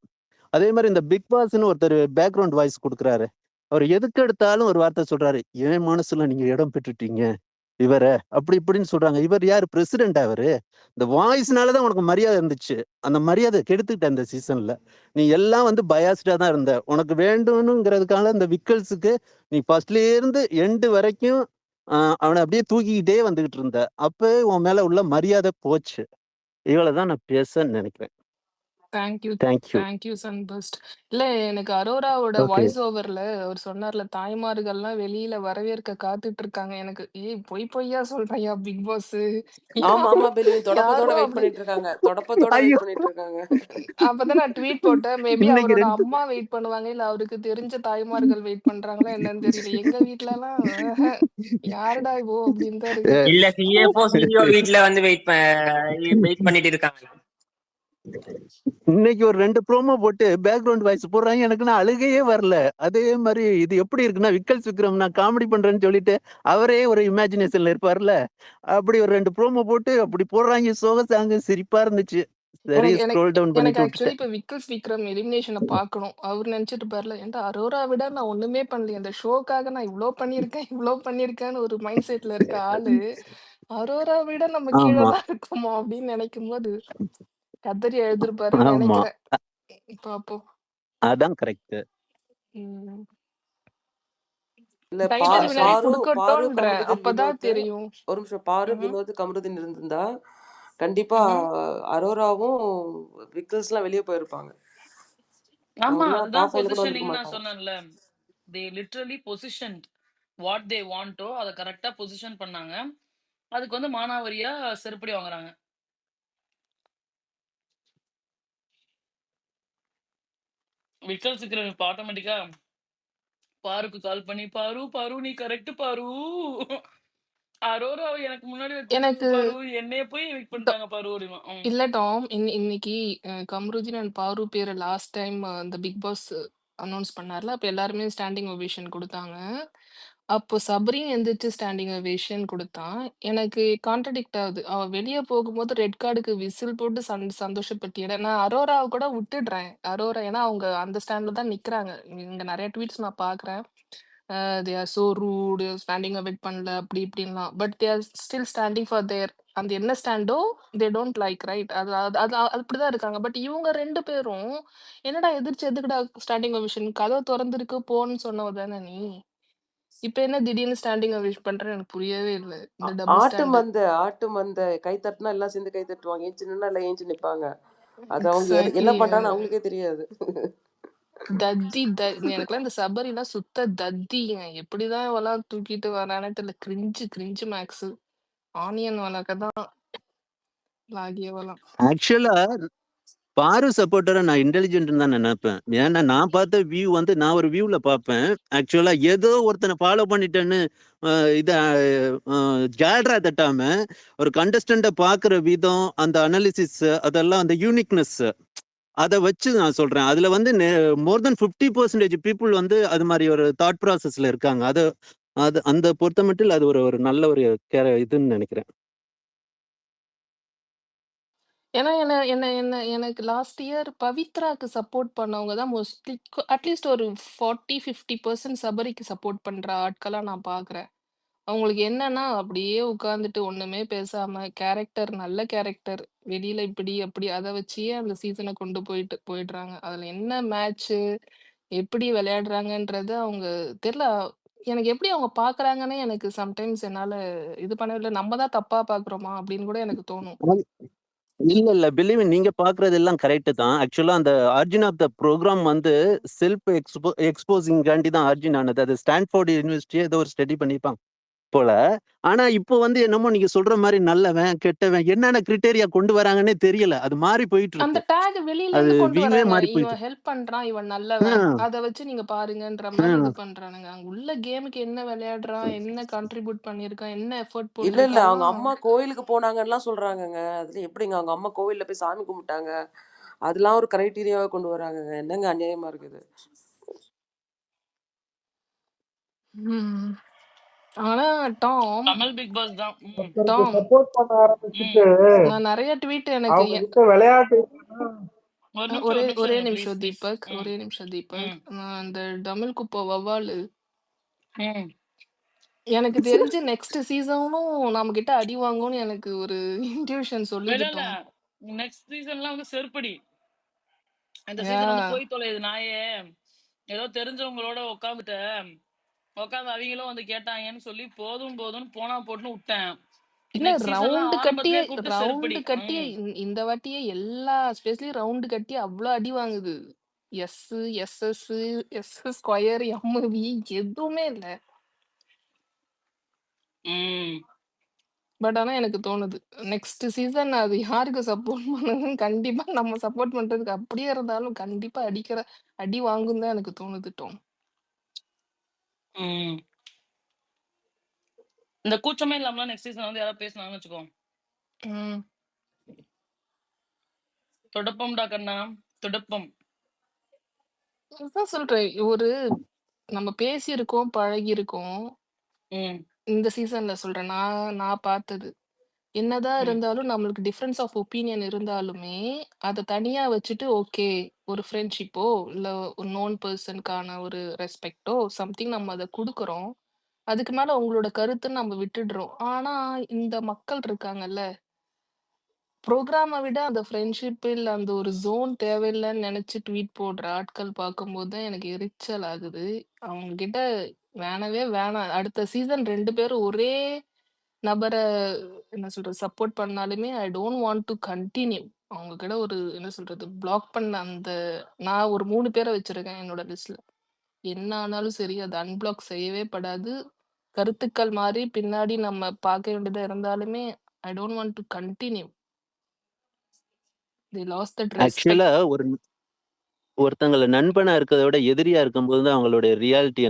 அதே மாரி இந்த பிக் பாஸ்ன்னு ஒருத்தர் பேக்கிரவுண்ட் வாய்ஸ் குடுக்குறாரு. அவரு எதுக்கு எடுத்தாலும் ஒரு வார்த்தை சொல்றாரு. "என் மனசுல நீங்க இடம் பெற்றுட்டீங்க." இவர அப்படி இப்படின்னு சொல்றாங்க. இவர் யாரு பிரசிடென்ட்டா அவரு? இந்த வாய்ஸ்னால தான் உனக்கு மரியாதை இருந்துச்சு. அந்த மரியாதைய கெடுத்துக்கிட்ட இந்த சீசன்ல. நீ எல்லாம் வந்து பயாஸ்டா தான் இருந்த. உனக்கு வேண்டும்னுங்கிறதுக்காக இந்த விக்கல்ஸுக்கு நீ ஃபர்ஸ்ட்லயே இருந்து எண்ட் வரைக்கும் அவன அப்படியே தூக்கிக்கிட்டே வந்துகிட்டு இருந்த. அப்பவே உன் மேல உள்ள மரியாதை போச்சு. இவ்வளவுதான் நான் பேச நினைக்கிறேன். Thank you. Thank you. Thank you Sunburst. இல்ல எனக்கு அரோராவோட ஓகே. வாய்ஸ் ஓவர்ல அவர் சொன்னார்ல, தாய்மார்கள்லாம் வெளியில வரவேற்க காத்துட்டு இருக்காங்க. எனக்கு பொய்யா சொல்றியா பிக் பாஸ்? ஆமா பெல்லி, தொடப்பத்தோட யாரும் வெயிட் அப்படி பண்ணிட்டு இருக்காங்க. தொடப்பத்தோட ஐயோ! வெயிட் பண்ணிட்டு இருக்காங்க. அப்பதான் நான் ட்வீட் போட்டேன். மேபி இன்னைக்கு அவரோட 2 அம்மா வெயிட் பண்ணுவாங்க. இல்ல அவருக்கு தெரிஞ்ச தாய்மார்கள் வெயிட் பண்றாங்களா என்னன்னு தெரியல. எங்க வீட்லலாம் யாருடா இவோ அப்படின்னு தான் இருக்கு. இல்ல சிஎஃப்ஓ சிஇஓ வீட்ல வந்து வெயிட் பண்ணிட்டு இருக்காங்க. இன்னைக்கு ஒரு 2 ப்ரோமோ போட்டு பேக்கிரவுண்ட் வாய்ஸ் போடுறாங்க. எனக்குன்னா அழுகையே வரல. அதே மாரி இது எப்படி இருக்குன்னா, விக்கல்ஸ் விக்ரம் நான் காமெடி பண்றேன்னு சொல்லிட்டு, அவரே ஒரு இமேஜினேஷன்ல இருப்பார்ல. அப்படி ஒரு 2 ப்ரோமோ போட்டு அப்படி போடுறாங்க. சோக சாங்கு சிரிப்பா இருந்துச்சு. சரி எனக்கு எனக்கு ஸ்க்ரோல் டவுன் எனக்கு பண்ணிட்டு ஆக்சுவலி விட்டுட்டேன். இப்ப விக்கல்ஸ் விக்ரம் எலிமினேஷன பார்க்கணும். அவர் நினைச்சிட்டு இருப்பார்ல, ஏன்டா அரோரா விட நான் ஒண்ணுமே பண்ணலையே. அந்த ஷோக்காக நான் இவ்ளோ பண்ணியிருக்கேன், இவ்ளோ பண்ணியிருக்கேன்னு ஒரு மைண்ட் செட்ல இருக்க ஆளு, அரோரா விட நம்ம கீழ ஆமா, தான் இருக்கோமா அப்படின்னு நினைக்கும்போது, கதறி எழுதிருப்பாருன்னு ஆமா. நினைக்கிறேன். பார்ப்போம். அதான் கரெக்ட். ம். இல்ல டைட்டில் வினரே பாரு பாரு குடுக்கட்டும்ன்றேன். கமருதீன் அப்பதான் வினோத், தெரியும். ஒரு நிமிஷம், பாரு ம்ஹ்ம். வினோத் கமருதீன் இருந்திருந்தா கண்டிப்பா ம்ஹ்ம். அரோராவும் விக்கல்ஸ்லாம் வெளியே போயிருப்பாங்க. ஆமா. அவங்கலாம் அதுதான் டாப் 5ல கூட வந்திருக்க பொசிஷனிங் நான் மாட்டாங்க. சொன்னேன்ல. They literally positioned what they wanted அத கரெக்ட்டா பொசிஷன் பண்ணாங்க. அதுக்கு வந்து மானாவாரியா செருப்படி வாங்குறாங்க. விக்கல் சிக்கிரம் இப்ப ஆட்டோமேட்டிக்கா பாருக்கு கால் பண்ணி, "பாரு, பாரு நீ கரெக்ட் பாரு. அரோராவ எனக்கு முன்னாடி வச்சிருந்தது எனக்கு பாரு. என்னைய போய் எவிக்ட் ட பண்ணிட்டாங்க பாரு" அப்படிம்பான். இல்ல டாம். இன்னைக்கு கம்ருதீன் அண்ட் பாரு பேர லாஸ்ட் டைம் அந்த பிக் பாஸ் அனௌன்ஸ் பண்ணார்ல. அப்ப எல்லாருமே ஸ்டாண்டிங் ஓவேஷன் குடுத்தாங்க. அப்போ சபரியும் எந்திரிச்சு ஸ்டாண்டிங் ஓவேஷன் குடுத்தான். எனக்கு கான்ட்ரடிக்ட் ஆகுது. அவ வெளிய போகும்போது ரெட் கார்டுக்கு விசில் போட்டு சந்தோஷப்பட்டியட. நான் அரோராவ கூட விட்டுடுறேன். அரோரா ஏன்னா அவங்க அந்த ஸ்டாண்ட்ல தான் நிக்கிறாங்க. இங்க நெறைய ட்வீட்ஸ் நான் பார்க்குறேன். They are so rude standing awake பண்ணல அப்படி இப்படின்லாம். But they are still standing for their அந்த என்ன ஸ்டாண்டோ தே டோன்ட் லைக் ரைட். அது அது அது அப்படிதான் இருக்காங்க. பட் இவங்க 2 பேரும் என்னடா எதிர்ச்சு எதுக்குடா ஸ்டாண்டிங் ஓவேஷன்? கதவு தொறந்திருக்கு போன்னு சொன்னவ தானே நீ. இப்ப என்ன திடீர்னு ஸ்டாண்டிங் ஓவேஷன் பண்றேன்னு எனக்கு புரியவே இல்ல. இந்த டபுள் ஸ்டாண்டு. ஆட்டு மந்த கை தட்டினா எல்லாம் சேர்ந்து கை தட்டுவாங்க. ஏஞ்சி நின்னா எல்லாம் ஏஞ்சி நிப்பாங்க. அது அவங்க என்ன எக்ஸாக்ட்லி. பண்றான்னு அவங்களுக்கே தெரியாது. தத்தி எனக்கெல்லாம் இந்த சபரிலாம் சுத்த தத்திங்க. எப்படிதான் இவலாம் தூக்கிட்டு வரானே தெரியல. Cringe maths. ஆனியன் வளர்க்க தான் லாகியவலாம். ஆக்சுவலா பாரு சப்போர்ட்டரை நான் இன்டெலிஜென்ட் தான் நினைப்பேன். ஏன்னா நான் பார்த்த வியூ வந்து நான் ஒரு வியூல பார்ப்பேன். ஆக்சுவலா ஏதோ ஒருத்தனை ஃபாலோ பண்ணிட்டேன்னு இத ஜால்ரா தட்டாம ஒரு கண்டஸ்டண்ட பாக்குற விதம், அந்த அனாலிசிஸ், அதெல்லாம் அந்த யூனிக்னஸ் அதை வச்சு நான் சொல்றேன். அதுல வந்து மோர் தென் 50% பீப்புள் வந்து அது மாதிரி ஒரு தாட் ப்ராசஸ்ல இருக்காங்க. அது அது அந்த பொறுத்த மட்டும் அது ஒரு ஒரு நல்ல ஒரு இதுன்னு நினைக்கிறேன். ஏன்னா எனக்கு லாஸ்ட் இயர் பவித்ராக்கு சப்போர்ட் பண்ணவங்க தான் மோஸ்ட்லி அட்லீஸ்ட் ஒரு 40-50% சபரிக்கு சப்போர்ட் பண்ற ஆட்களா நான் பாக்குறேன். அவங்களுக்கு என்னன்னா அப்படியே உட்கார்ந்துட்டு ஒண்ணுமே பேசாம கேரக்டர் நல்ல கேரக்டர் வெளியில இப்படி அப்படி அதை வச்சே அந்த சீசனை கொண்டு போயிடுறாங்க. அதுல என்ன மேட்ச் எப்படி விளையாடுறாங்கன்றது அவங்க தெரியல. எனக்கு எப்படி அவங்க பாக்குறாங்கன்னு எனக்கு சம்டைம்ஸ் என்னால இது பண்ணவே நம்ம தான் தப்பா பாக்குறோமா அப்படின்னு கூட எனக்கு தோணும். இல்ல பிலீவ் நீங்க பாக்குறது எல்லாம் கரெக்ட் தான். ஆக்சுவலா அந்த ஆர்ஜின் ஆஃப் த ப்ரோக்ராம் வந்து செல்ஃப் எக்ஸ்போசிங் காண்டி தான் ஆர்ஜின் ஆனது. அது ஸ்டான்ஃபோர்ட் யூனிவர்சிட்டி ஏதோ ஒரு ஸ்டடி பண்ணிப்பாங்க போல. ஆனா இப்போ வந்து என்னமோ நீங்க சொல்ற மாதிரி நல்லவன் கெட்டவன் என்னென்ன கிரிட்டேரியா கொண்டு வராங்கன்னே தெரியல. அது மாறி போயிட்டு அந்த இருக்கு. டேக் வெளியில அது இருந்து கொண்டு வியூவே வராங்க. மாறி போயிட்டு இவன் ஹெல்ப் பண்றான், இவன் இருக்கு. நல்லவன். ஆ, அத வச்சு நீங்க பாருங்கன்ற ஆ. மாதிரி இது பண்றானுங்க. அங்க உள்ள கேமுக்கு என்ன விளையாடுறான், என்ன கான்ட்ரிபியூட் பண்ணியிருக்கான், என்ன எஃபோர்ட் இல்ல அவங்க போட்டிருக்கான்லாம் அம்மா கோயிலுக்கு போனாங்கன்னுலாம் சொல்றாங்கங்க. அதுல எப்படிங்க அவங்க அம்மா கோவில்ல போய் சாமி கும்பிட்டாங்க? அதெல்லாம் ஒரு கிரைட்டீரியாவா கொண்டு வராங்கங்க. என்னங்க அநியாயமா இருக்குது. ம். ஆனா டாம் கமல் பிக் பாஸ் தான். ஒருத்தருக்கு டாம் சப்போர்ட் பண்ண ஆரம்பிச்சுட்டு நான் நிறைய ட்வீட் எனக்கு அவங்க கிட்ட விளையாட்டு ஒரு ஒரே நிமிஷம் ஒரே இருங்க நிமிஷம் ப்ளீஸ் தீபக், ஒரே நிமிஷம் தீபக். நான் அந்த டமிழ் குப்பை வவ்வாலு எனக்கு தெரிஞ்சு நெக்ஸ்ட் சீசனும் நம்ம கிட்ட அடி வாங்கும்னு எனக்கு ஒரு இன்ட்யூஷன் இல்ல சொல்லுது இல்ல டாம். நெக்ஸ்ட் சீசன்லாம் வந்து செருப்படி. இந்த யா சீசன் வந்து போய் தொலையுது நாயே. ஏதோ தெரிஞ்சவங்களோட உட்காந்து அவங்களும் வந்து கேட்டாங்கன்னு சொல்லி போதும் போதும்னு போனா போட்டுன்னு விட்டேன். இல்ல நெக்ஸ்ட் சீசன்லாம் ரவுண்டு ஆரம்பத்திலே கூப்பிட்டு செருப்படி. இந்த வாட்டியே எல்லா ஸ்பேஸ்லயும் ரவுண்டு கட்டி அவ்வளோ அடி வாங்குது. S SS S square MV எதுவுமே இல்ல. பட் ஆனா எனக்கு தோணுது நெக்ஸ்ட் சீசன் அது யாருக்கு சப்போர்ட் பண்ணுதுன்னு கண்டிப்பா நம்ம சப்போர்ட் பண்றதுக்கு அப்படியே இருந்தாலும் கண்டிப்பா அடி வாங்கும் தான் எனக்கு தோணுது டாம். இந்த கூச்சமே இல்லாம நெக்ஸ்ட் சீசன் வந்து யாராவது பேசினாங்கன்னு வச்சுக்கோ. ம். தொடப்பம்டா கண்ணா தொடப்பம். அதான் சொல்றேன் ஒரு நம்ம பேசியிருக்கோம் பழகியிருக்கோம். இந்த சீசன்ல சொல்றேன் நான் பார்த்தது. என்னதான் இருந்தாலும் நம்மளுக்கு டிஃபரன்ஸ் ஆஃப் ஒப்பீனியன் இருந்தாலுமே அதை தனியா வச்சுட்டு ஓகே ஒரு ஃப்ரெண்ட்ஷிப்போ இல்ல ஒரு நோன் பர்சனுக்கான ஒரு ரெஸ்பெக்டோ சம்திங் நம்ம அதை கொடுக்குறோம். அதுக்கு மேல உங்களோட கருத்துன்னு நம்ம விட்டுடுறோம். ஆனா இந்த மக்கள் இருக்காங்கல்ல ப்ரோக்ராமை விட அந்த ஃப்ரெண்ட்ஷிப் இல்ல அந்த ஒரு ஜோன் தேவையில்லைன்னு நினைச்சு ட்வீட் போடுற ஆட்கள் பார்க்கும்போது தான் எனக்கு எரிச்சல் ஆகுது. அவங்க கிட்ட வேணவே வேணாம். அடுத்த சீசன் 2 பேரும் ஒரே நபர என்ன சொல்றது சப்போர்ட் பண்ணாலுமே I don't want to continue. அவங்க கிட்ட ஒரு என்ன சொல்றது பிளாக் பண்ண அந்த நான் ஒரு 3 பேரை வச்சிருக்கேன் என்னோட லிஸ்ட்ல. என்ன ஆனாலும் சரி அது அன்பிளாக் செய்யவே படாது. கருத்துக்கள் மாறி பின்னாடி நம்ம பார்க்க வேண்டியதா இருந்தாலுமே I don't want to continue. They lost that respect. ஆக்சுவலா ஒருத்தங்கள நண்பனா இருக்கிறத விட எதிரியா இருக்கும்போது தான் அவங்களுடைய ரியாலிட்டி